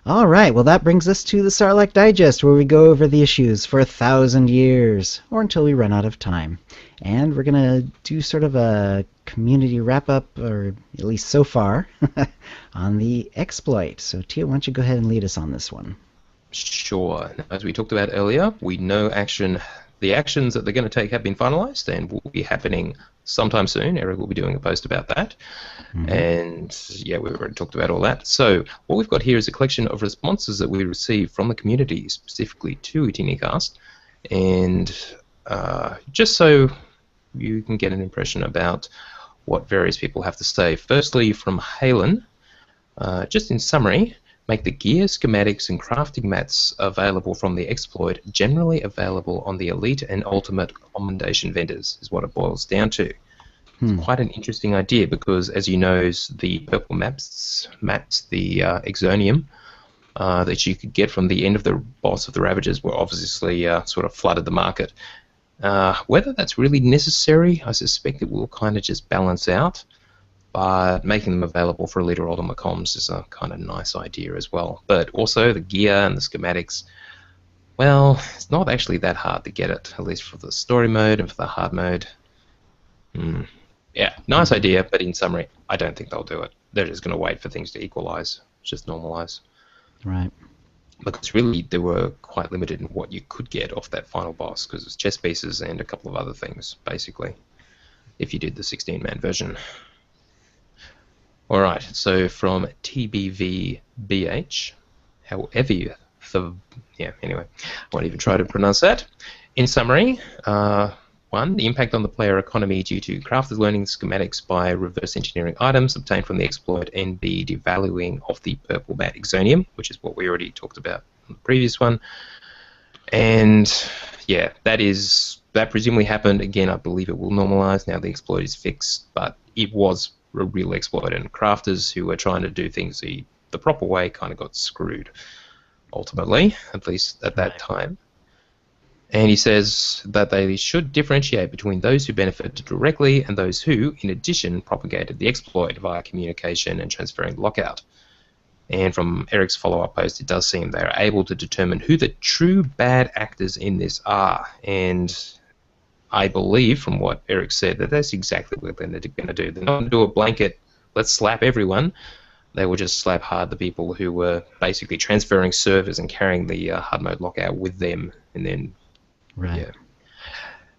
All right, well, that brings us to the Sarlacc Digest, where we go over the issues for 1,000 years, or until we run out of time. And we're going to do sort of a community wrap-up, or at least so far, on the exploit. So, Tia, why don't you go ahead and lead us on this one? Sure. As we talked about earlier, we know the actions that they're going to take have been finalized and will be happening sometime soon. Eric will be doing a post about that. Mm-hmm. And yeah, we've already talked about all that. So what we've got here is a collection of responses that we received from the community, specifically to OotiniCast. And just so you can get an impression about what various people have to say. Firstly, from Halen, just in summary, make the gear, schematics, and crafting mats available from the exploit generally available on the Elite and Ultimate Commendation vendors, is what it boils down to. It's quite an interesting idea because, as you know, the purple mats, the Exonium, that you could get from the end of the boss of the Ravagers were obviously sort of flooded the market. Whether that's really necessary, I suspect it will kind of just balance out. But making them available for Elite or Ultimate Comms is a kind of nice idea as well. But also the gear and the schematics, well, it's not actually that hard to get it, at least for the story mode and for the hard mode. Yeah, nice idea, but in summary, I don't think they'll do it. They're just going to wait for things to equalize, just normalize. Right. Because really, they were quite limited in what you could get off that final boss, because it's chess pieces and a couple of other things, basically, if you did the 16-man version. Alright, so from TBVBH, however you... anyway, I won't even try to pronounce that. In summary, 1. The impact on the player economy due to crafters learning schematics by reverse engineering items obtained from the exploit, and B. Devaluing of the purple mat Exonium, which is what we already talked about in the previous one. And yeah, that presumably happened. Again, I believe it will normalize now the exploit is fixed, but it was a real exploit, and crafters who were trying to do things the proper way kind of got screwed, ultimately, at least at that time. And he says that they should differentiate between those who benefited directly and those who, in addition, propagated the exploit via communication and transferring the lockout. And from Eric's follow-up post, it does seem they are able to determine who the true bad actors in this are. And I believe, from what Eric said, that that's exactly what they're going to do. They're not going to do a blanket, let's slap everyone. They will just slap hard the people who were basically transferring servers and carrying the hard mode lockout with them, and then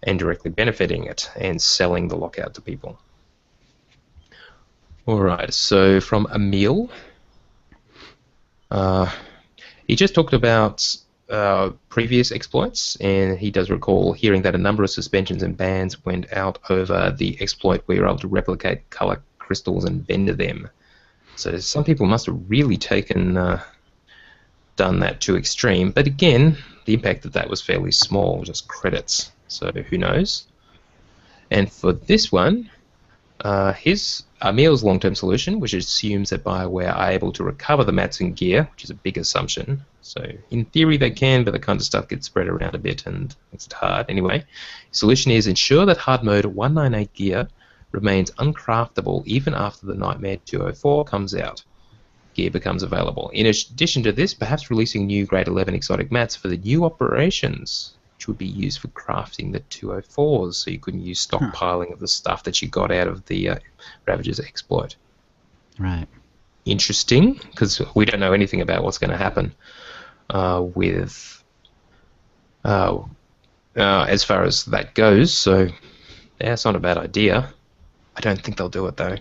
and directly benefiting it and selling the lockout to people. Alright, so from Emil, he just talked about previous exploits, and he does recall hearing that a number of suspensions and bans went out over the exploit where you're able to replicate color crystals and vendor them. So some people must have really done that to extreme, but again, the impact of that was fairly small, just credits, so who knows. And for this one, Emil's long-term solution, which assumes that BioWare are able to recover the mats and gear, which is a big assumption. So in theory they can, but the kind of stuff gets spread around a bit and it's hard. Anyway, solution is ensure that hard mode 198 gear remains uncraftable even after the Nightmare 204 comes out. Gear becomes available. In addition to this, perhaps releasing new Grade 11 exotic mats for the new operations, which would be used for crafting the 204s, so you couldn't use stockpiling of the stuff that you got out of the Ravager's exploit. Right. Interesting, because we don't know anything about what's going to happen with as far as that goes, so yeah, it's not a bad idea. I don't think they'll do it, though.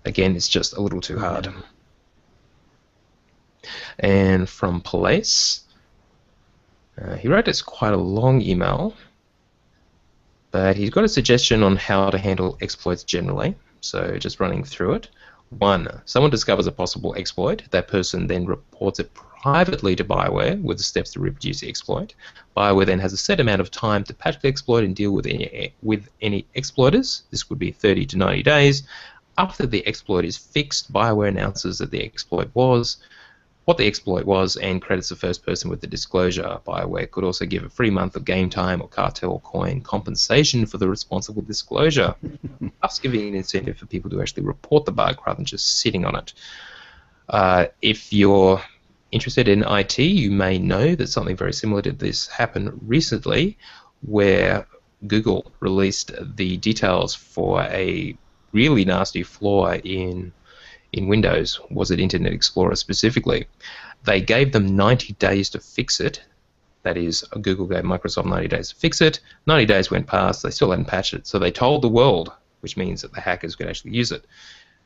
Again, it's just a little too hard. And from Police, he wrote us quite a long email, but he's got a suggestion on how to handle exploits generally, so just running through it. 1. Someone discovers a possible exploit. That person then reports it privately to BioWare with the steps to reproduce the exploit. BioWare then has a set amount of time to patch the exploit and deal with any exploiters. This would be 30 to 90 days. After the exploit is fixed, BioWare announces that the exploit was, what the exploit was, and credits the first person with the disclosure. BioWare could also give a free month of game time or cartel coin compensation for the responsible disclosure, thus giving an incentive for people to actually report the bug rather than just sitting on it. If you're interested in IT, you may know that something very similar to this happened recently, where Google released the details for a really nasty flaw in Windows. Was it Internet Explorer specifically? They gave them 90 days to fix it. That is, Google gave Microsoft 90 days to fix it. 90 days went past, they still hadn't patched it, so they told the world, which means that the hackers could actually use it.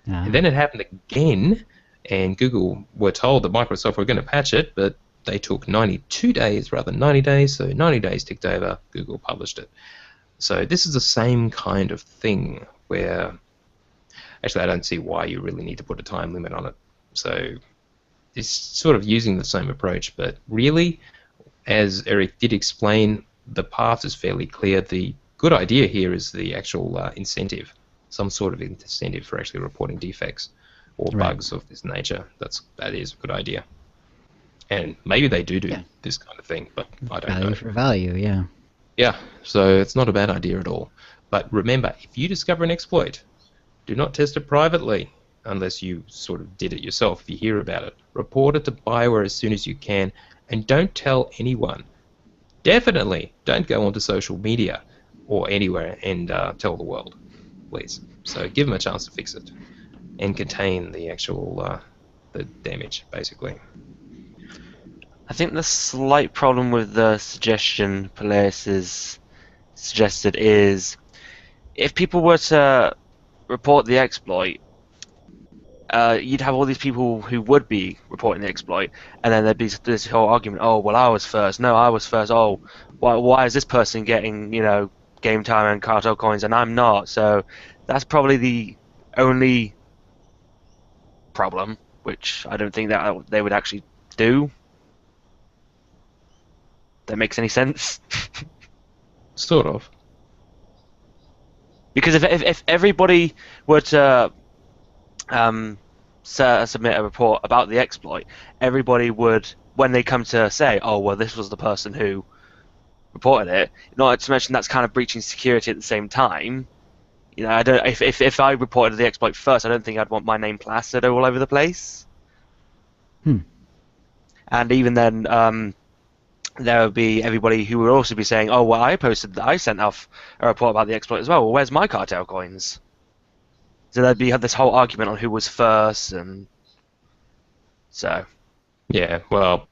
And then it happened again, and Google were told that Microsoft were going to patch it, but they took 92 days rather than 90 days, so 90 days ticked over, Google published it. So this is the same kind of thing where, actually I don't see why you really need to put a time limit on it. So it's sort of using the same approach, but really, as Eric did explain, the path is fairly clear. The good idea here is the actual incentive, some sort of incentive for actually reporting defects or bugs of this nature. That is a good idea. And maybe they do this kind of thing, but I don't know. Value for value, yeah. Yeah, so it's not a bad idea at all. But remember, if you discover an exploit, do not test it privately unless you sort of did it yourself, if you hear about it. Report it to BioWare as soon as you can, and don't tell anyone. Definitely don't go onto social media or anywhere and tell the world, please. So give them a chance to fix it and contain the actual the damage, basically. I think the slight problem with the suggestion Police has suggested is if people were to report the exploit, you'd have all these people who would be reporting the exploit, and then there'd be this whole argument, oh, well, I was first, no, I was first, oh, why is this person getting, game time and cartel coins and I'm not? So that's probably the only problem, which I don't think that they would actually do. That makes any sense? Sort of. Because if everybody were to submit a report about the exploit, everybody would, when they come to say, oh, well, this was the person who reported it, not to mention that's kind of breaching security at the same time. I don't. If I reported the exploit first, I don't think I'd want my name plastered all over the place. And even then, there would be everybody who would also be saying, oh, well, I sent off a report about the exploit as well. Well, where's my cartel coins? So there'd be this whole argument on who was first, and so. Yeah, well,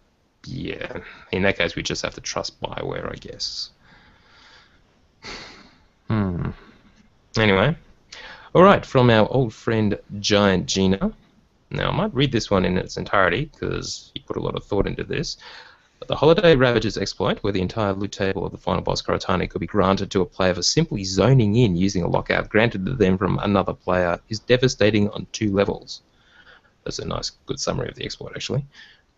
yeah. In that case, we just have to trust BioWare, I guess. Anyway. Alright, from our old friend Giant Gina. Now, I might read this one in its entirety, because he put a lot of thought into this. But the Holiday Ravagers exploit, where the entire loot table of the final boss Korotani could be granted to a player for simply zoning in using a lockout granted to them from another player, is devastating on 2 levels. That's a nice, good summary of the exploit, actually.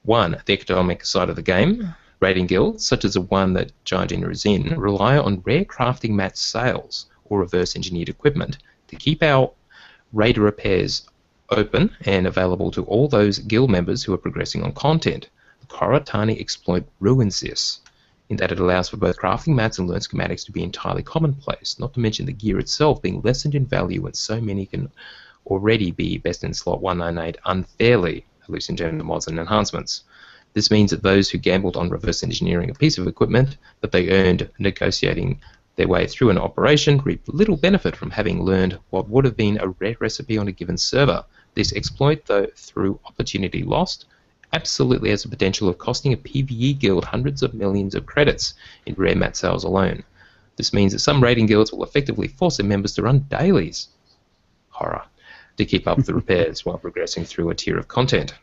1, the economic side of the game. Raiding guilds, such as the one that Giant Gina is in, rely on rare crafting mat sales or reverse engineered equipment to keep our raider repairs open and available to all those guild members who are progressing on content. Korotani exploit ruins this, in that it allows for both crafting mats and learned schematics to be entirely commonplace, not to mention the gear itself being lessened in value when so many can already be best in slot 198 unfairly, at least in general mods and enhancements. This means that those who gambled on reverse engineering a piece of equipment that they earned negotiating their way through an operation reap little benefit from having learned what would have been a rare recipe on a given server. This exploit, though, through opportunity lost, absolutely has the potential of costing a PvE guild hundreds of millions of credits in rare mat sales alone. This means that some raiding guilds will effectively force their members to run dailies, horror, to keep up with the repairs while progressing through a tier of content.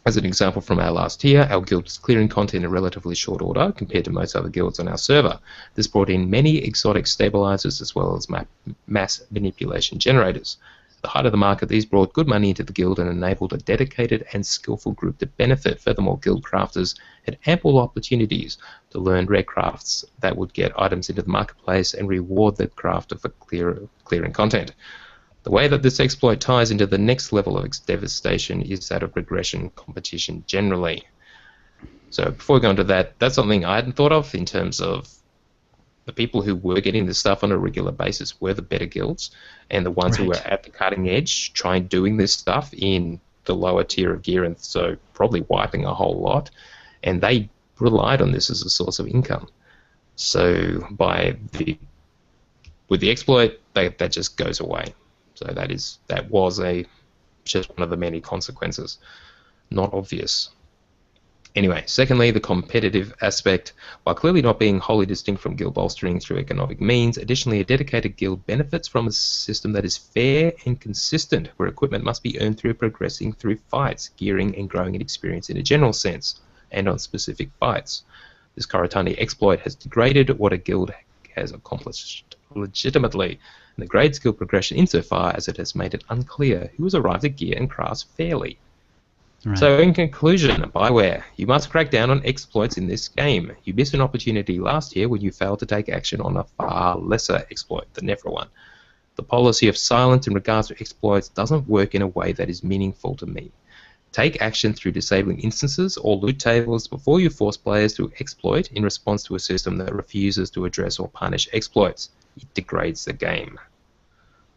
As an example from our last tier, our guild was clearing content in relatively short order compared to most other guilds on our server. This brought in many exotic stabilizers as well as mass manipulation generators. At the height of the market, these brought good money into the guild and enabled a dedicated and skillful group to benefit. Furthermore, guild crafters had ample opportunities to learn rare crafts that would get items into the marketplace and reward the crafter for clearing content. The way that this exploit ties into the next level of devastation is that of regression competition generally. So before we go into that, that's something I hadn't thought of in terms of the people who were getting this stuff on a regular basis were the better guilds, and the ones who were at the cutting edge trying doing this stuff in the lower tier of gear, and so probably wiping a whole lot, and they relied on this as a source of income. So with the exploit, that just goes away. So that was just one of the many consequences. Not obvious. Anyway, secondly, the competitive aspect. While clearly not being wholly distinct from guild bolstering through economic means, additionally, a dedicated guild benefits from a system that is fair and consistent, where equipment must be earned through progressing through fights, gearing, and growing in experience in a general sense, and on specific fights. This Karatani exploit has degraded what a guild has accomplished legitimately, and degrades guild progression insofar as it has made it unclear who has arrived at gear and crafts fairly. Right. So in conclusion, BioWare, you must crack down on exploits in this game. You missed an opportunity last year when you failed to take action on a far lesser exploit, the Nephra one. The policy of silence in regards to exploits doesn't work in a way that is meaningful to me. Take action through disabling instances or loot tables before you force players to exploit in response to a system that refuses to address or punish exploits. It degrades the game.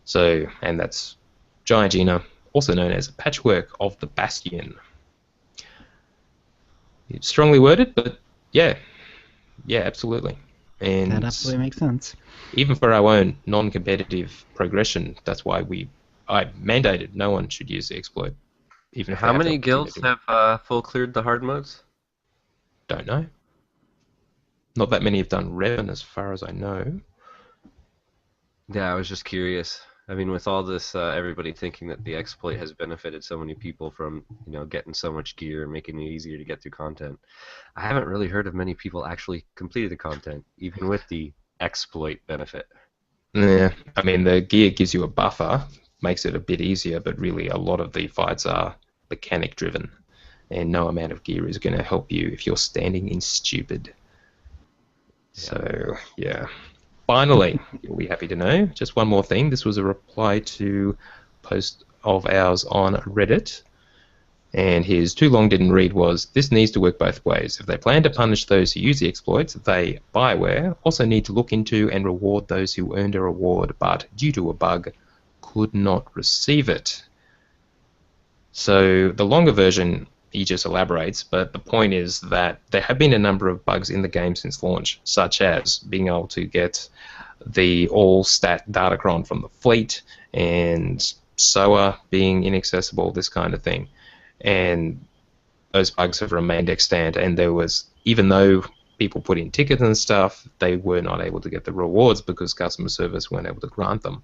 So, and that's Giant Gina, also known as a patchwork of the Bastion. It's strongly worded, but yeah, absolutely. And that absolutely makes sense. Even for our own non-competitive progression, that's why I mandated no one should use the exploit. Even if how many guilds have full cleared the hard modes? Don't know. Not that many have done Revan, as far as I know. Yeah, I was just curious. I mean, with all this, everybody thinking that the exploit has benefited so many people from, getting so much gear, making it easier to get through content. I haven't really heard of many people actually completed the content, even with the exploit benefit. Yeah, I mean, the gear gives you a buffer, makes it a bit easier, but really a lot of the fights are mechanic driven, and no amount of gear is going to help you if you're standing in stupid. Yeah. So, yeah. Finally, you'll be happy to know, just one more thing. This was a reply to a post of ours on Reddit, and his too long didn't read was, this needs to work both ways. If they plan to punish those who use the exploits, they, BioWare, also need to look into and reward those who earned a reward but, due to a bug, could not receive it. So the longer version, he just elaborates, but the point is that there have been a number of bugs in the game since launch, such as being able to get the all-stat datacron from the fleet, and SOA being inaccessible, this kind of thing. And those bugs have remained extant, and there was, even though people put in tickets and stuff, they were not able to get the rewards because customer service weren't able to grant them.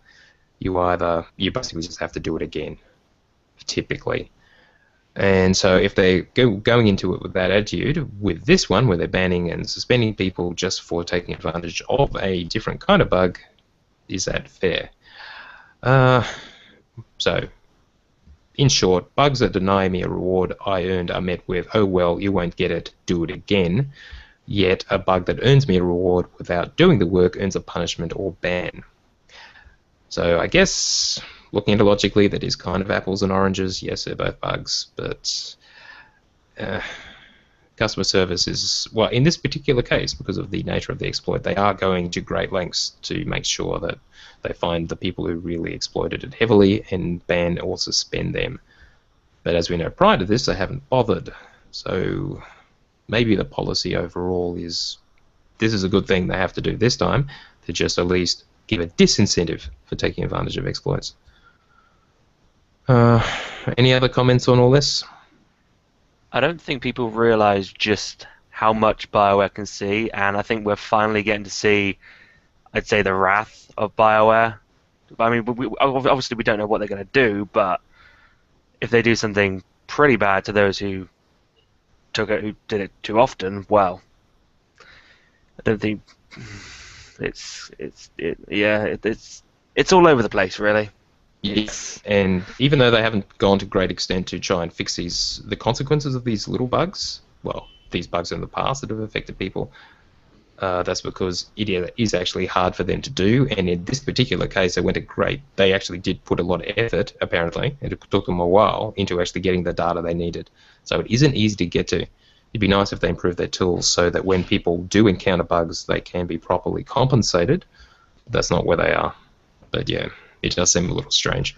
You basically just have to do it again, typically. And so if they're going into it with that attitude, with this one, where they're banning and suspending people just for taking advantage of a different kind of bug, is that fair? So, in short, bugs that deny me a reward I earned are met with, oh well, you won't get it, do it again. Yet a bug that earns me a reward without doing the work earns a punishment or ban. So I guess, looking at it logically, that is kind of apples and oranges. Yes, they're both bugs, but customer service is, well, in this particular case, because of the nature of the exploit, they are going to great lengths to make sure that they find the people who really exploited it heavily and ban or suspend them. But as we know, prior to this, they haven't bothered. So maybe the policy overall is, this is a good thing they have to do this time, to just at least give a disincentive for taking advantage of exploits. Any other comments on all this? I don't think people realise just how much BioWare can see, and I think we're finally getting to see, I'd say, the wrath of BioWare. I mean, obviously we don't know what they're going to do, but if they do something pretty bad to those who did it too often, well, I don't think it's all over the place, really. Yes, and even though they haven't gone to great extent to try and fix the consequences of these little bugs, well, these bugs in the past that have affected people, that's because it is actually hard for them to do, and in this particular case, they actually did put a lot of effort, apparently, and it took them a while into actually getting the data they needed. So it isn't easy to get to. It'd be nice if they improved their tools so that when people do encounter bugs, they can be properly compensated. That's not where they are. But yeah, it does seem a little strange.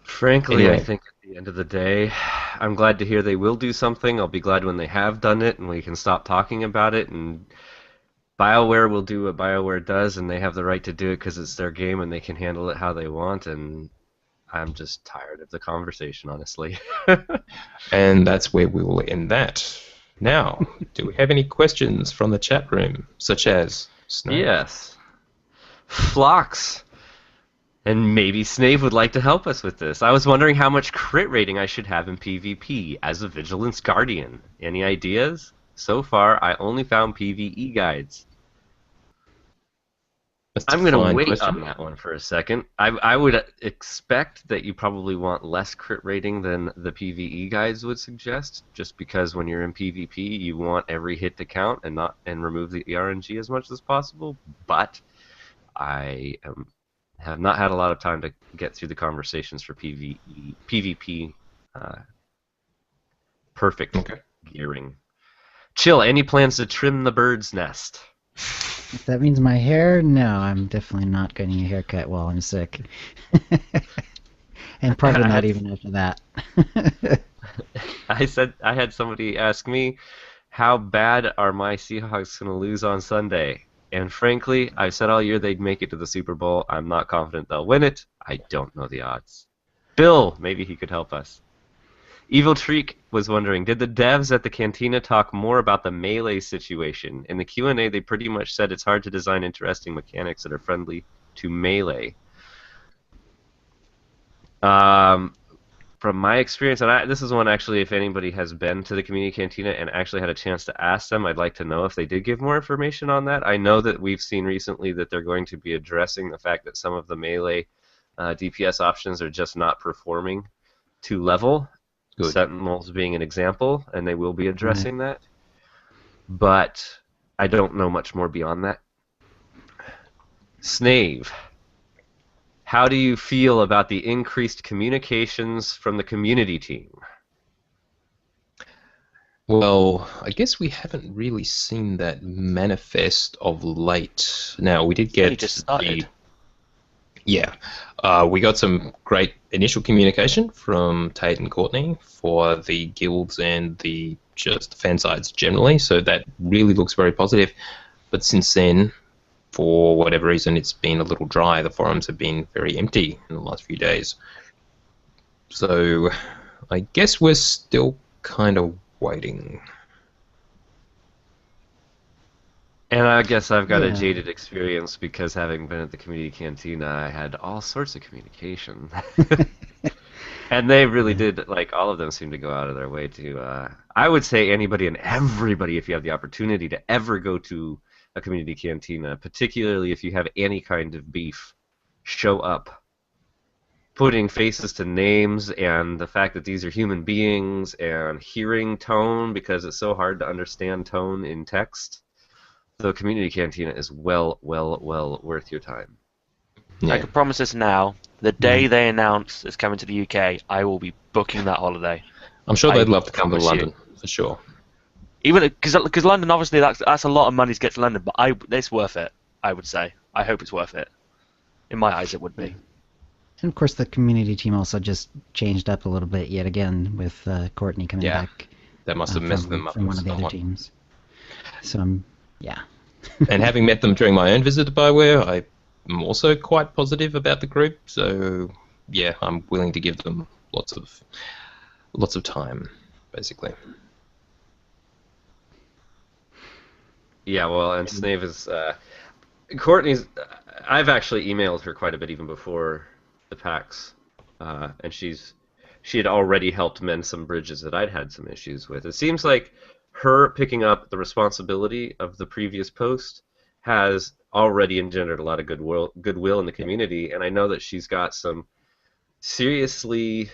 Frankly, Anyway. I think at the end of the day, I'm glad to hear they will do something. I'll be glad when they have done it and we can stop talking about it. And BioWare will do what BioWare does, and they have the right to do it because it's their game and they can handle it how they want. And I'm just tired of the conversation, honestly. And that's where we will end that. Now, do we have any questions from the chat room, such as Snake? Yes. Phlox. And maybe Snave would like to help us with this. I was wondering how much crit rating I should have in PvP as a Vigilance Guardian. Any ideas? So far, I only found PvE guides. I'm going to wait on that one for a second. I would expect that you probably want less crit rating than the PvE guides would suggest, just because when you're in PvP, you want every hit to count and remove the RNG as much as possible. But I have not had a lot of time to get through the conversations for PvP perfect gearing. Chill, any plans to trim the bird's nest? If that means my hair, no, I'm definitely not getting a haircut while I'm sick. And probably not even after that. I had somebody ask me, how bad are my Seahawks going to lose on Sunday? And frankly, I've said all year they'd make it to the Super Bowl. I'm not confident they'll win it. I don't know the odds. Bill, maybe he could help us. Evil Treek was wondering, did the devs at the Cantina talk more about the melee situation? In the Q&A, they pretty much said it's hard to design interesting mechanics that are friendly to melee. From my experience, and this is one actually, if anybody has been to the Community Cantina and actually had a chance to ask them, I'd like to know if they did give more information on that. I know that we've seen recently that they're going to be addressing the fact that some of the melee DPS options are just not performing to level. Good. Sentinels being an example, and they will be addressing that. But I don't know much more beyond that. Snave, how do you feel about the increased communications from the community team? Well, I guess we haven't really seen that manifest of late. Now, we did get just started. We got some great initial communication from Tate and Courtney for the guilds and just the fan sides generally, so that really looks very positive. But since then, for whatever reason, it's been a little dry. The forums have been very empty in the last few days. So I guess we're still kind of waiting. And I guess I've got a jaded experience because having been at the community cantina, I had all sorts of communication. And they really did, like, all of them seem to go out of their way to, I would say anybody and everybody, if you have the opportunity to ever go to a community cantina, particularly if you have any kind of beef, show up. Putting faces to names and the fact that these are human beings and hearing tone, because it's so hard to understand tone in text. The community cantina is well worth your time. Yeah. I can promise this now. The day they announce it's coming to the UK, I will be booking that holiday. I'm sure they'd love to come to London, for sure. Even because London, obviously, that's a lot of money to get to London, but it's worth it, I would say. I hope it's worth it. In my eyes, it would be. And of course, the community team also just changed up a little bit yet again with Courtney coming back. That must have messed them up from one of the other teams. So, yeah. And having met them during my own visit to BioWare, I'm also quite positive about the group. So, yeah, I'm willing to give them lots of time, basically. Yeah, well, and Snave is Courtney's. I've actually emailed her quite a bit even before the PAX, and she had already helped mend some bridges that I'd had some issues with. It seems like her picking up the responsibility of the previous post has already engendered a lot of goodwill in the community, and I know that she's got some seriously,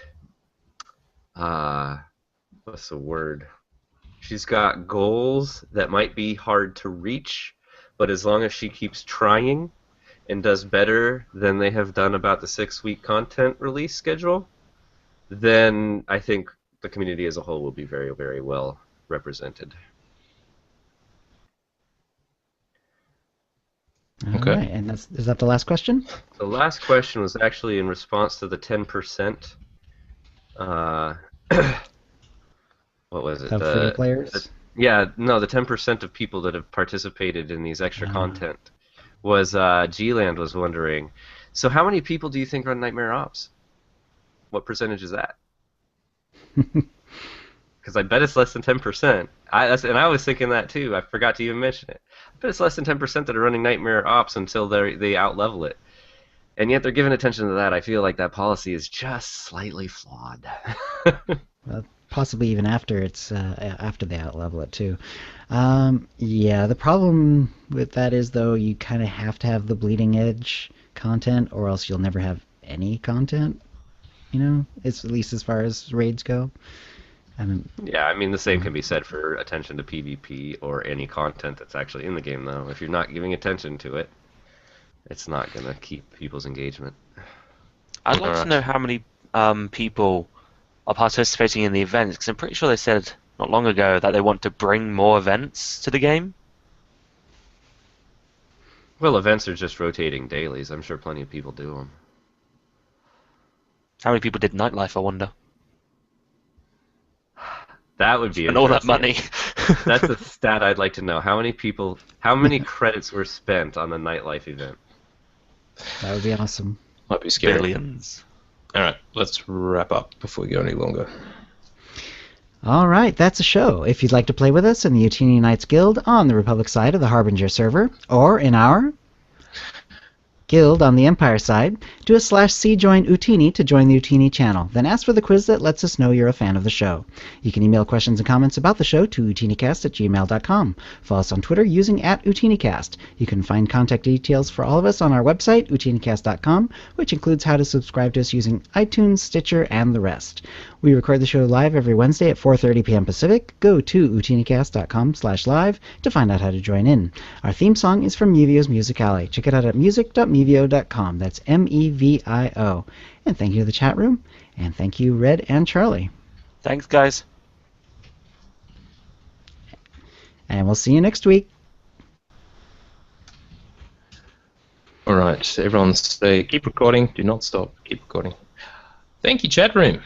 what's the word? She's got goals that might be hard to reach, but as long as she keeps trying and does better than they have done about the 6-week content release schedule, then I think the community as a whole will be very, very well represented. All Okay. right, and is that the last question? The last question was actually in response to the 10%. What was it? Of free players? Yeah, no, the 10% of people that have participated in these extra content was G-Land was wondering, so how many people do you think run Nightmare Ops? What percentage is that? Because I bet it's less than 10%. And I was thinking that too. I forgot to even mention it. I bet it's less than 10% that are running Nightmare Ops until they out-level it. And yet they're giving attention to that. I feel like that policy is just slightly flawed. Well, possibly even after after they outlevel it too. Yeah, the problem with that is though you kind of have to have the bleeding edge content, or else you'll never have any content. You know, it's at least as far as raids go. Yeah, I mean the same can be said for attention to PvP or any content that's actually in the game though. If you're not giving attention to it, it's not gonna keep people's engagement. I'd like to know how many people are participating in the events, because I'm pretty sure they said not long ago that they want to bring more events to the game. Well, events are just rotating dailies. I'm sure plenty of people do them. How many people did Nightlife, I wonder? That would be And all that interesting. money. That's a stat I'd like to know. How many credits were spent on the Nightlife event? That would be awesome. Might be scary. Billions. All right, let's wrap up before we go any longer. All right, that's a show. If you'd like to play with us in the Utini Knights Guild on the Republic side of the Harbinger server, or in our Guild on the Empire side, do a /C join Utini to join the Utini channel. Then ask for the quiz that lets us know you're a fan of the show. You can email questions and comments about the show to OotiniCast@gmail.com. Follow us on Twitter using @OotiniCast. You can find contact details for all of us on our website, OotiniCast.com, which includes how to subscribe to us using iTunes, Stitcher, and the rest. We record the show live every Wednesday at 4:30 p.m. Pacific. Go to OotiniCast.com/live to find out how to join in. Our theme song is from Mevio's Music Alley. Check it out at music.mevio.com. That's MEVIO. And thank you to the chat room. And thank you, Red and Charlie. Thanks, guys. And we'll see you next week. All right, everyone stay, keep recording, do not stop, keep recording. Thank you, chat room.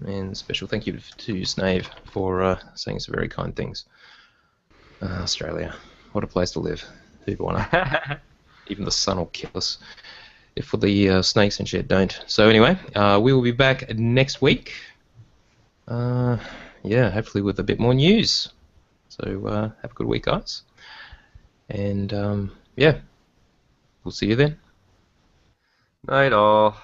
And special thank you to Snave for saying some very kind things. Australia, what a place to live. Who'd want to? Even the sun will kill us if the snakes and shit don't. So anyway, we will be back next week. Yeah, hopefully with a bit more news. So have a good week, guys. And yeah, we'll see you then. Night all.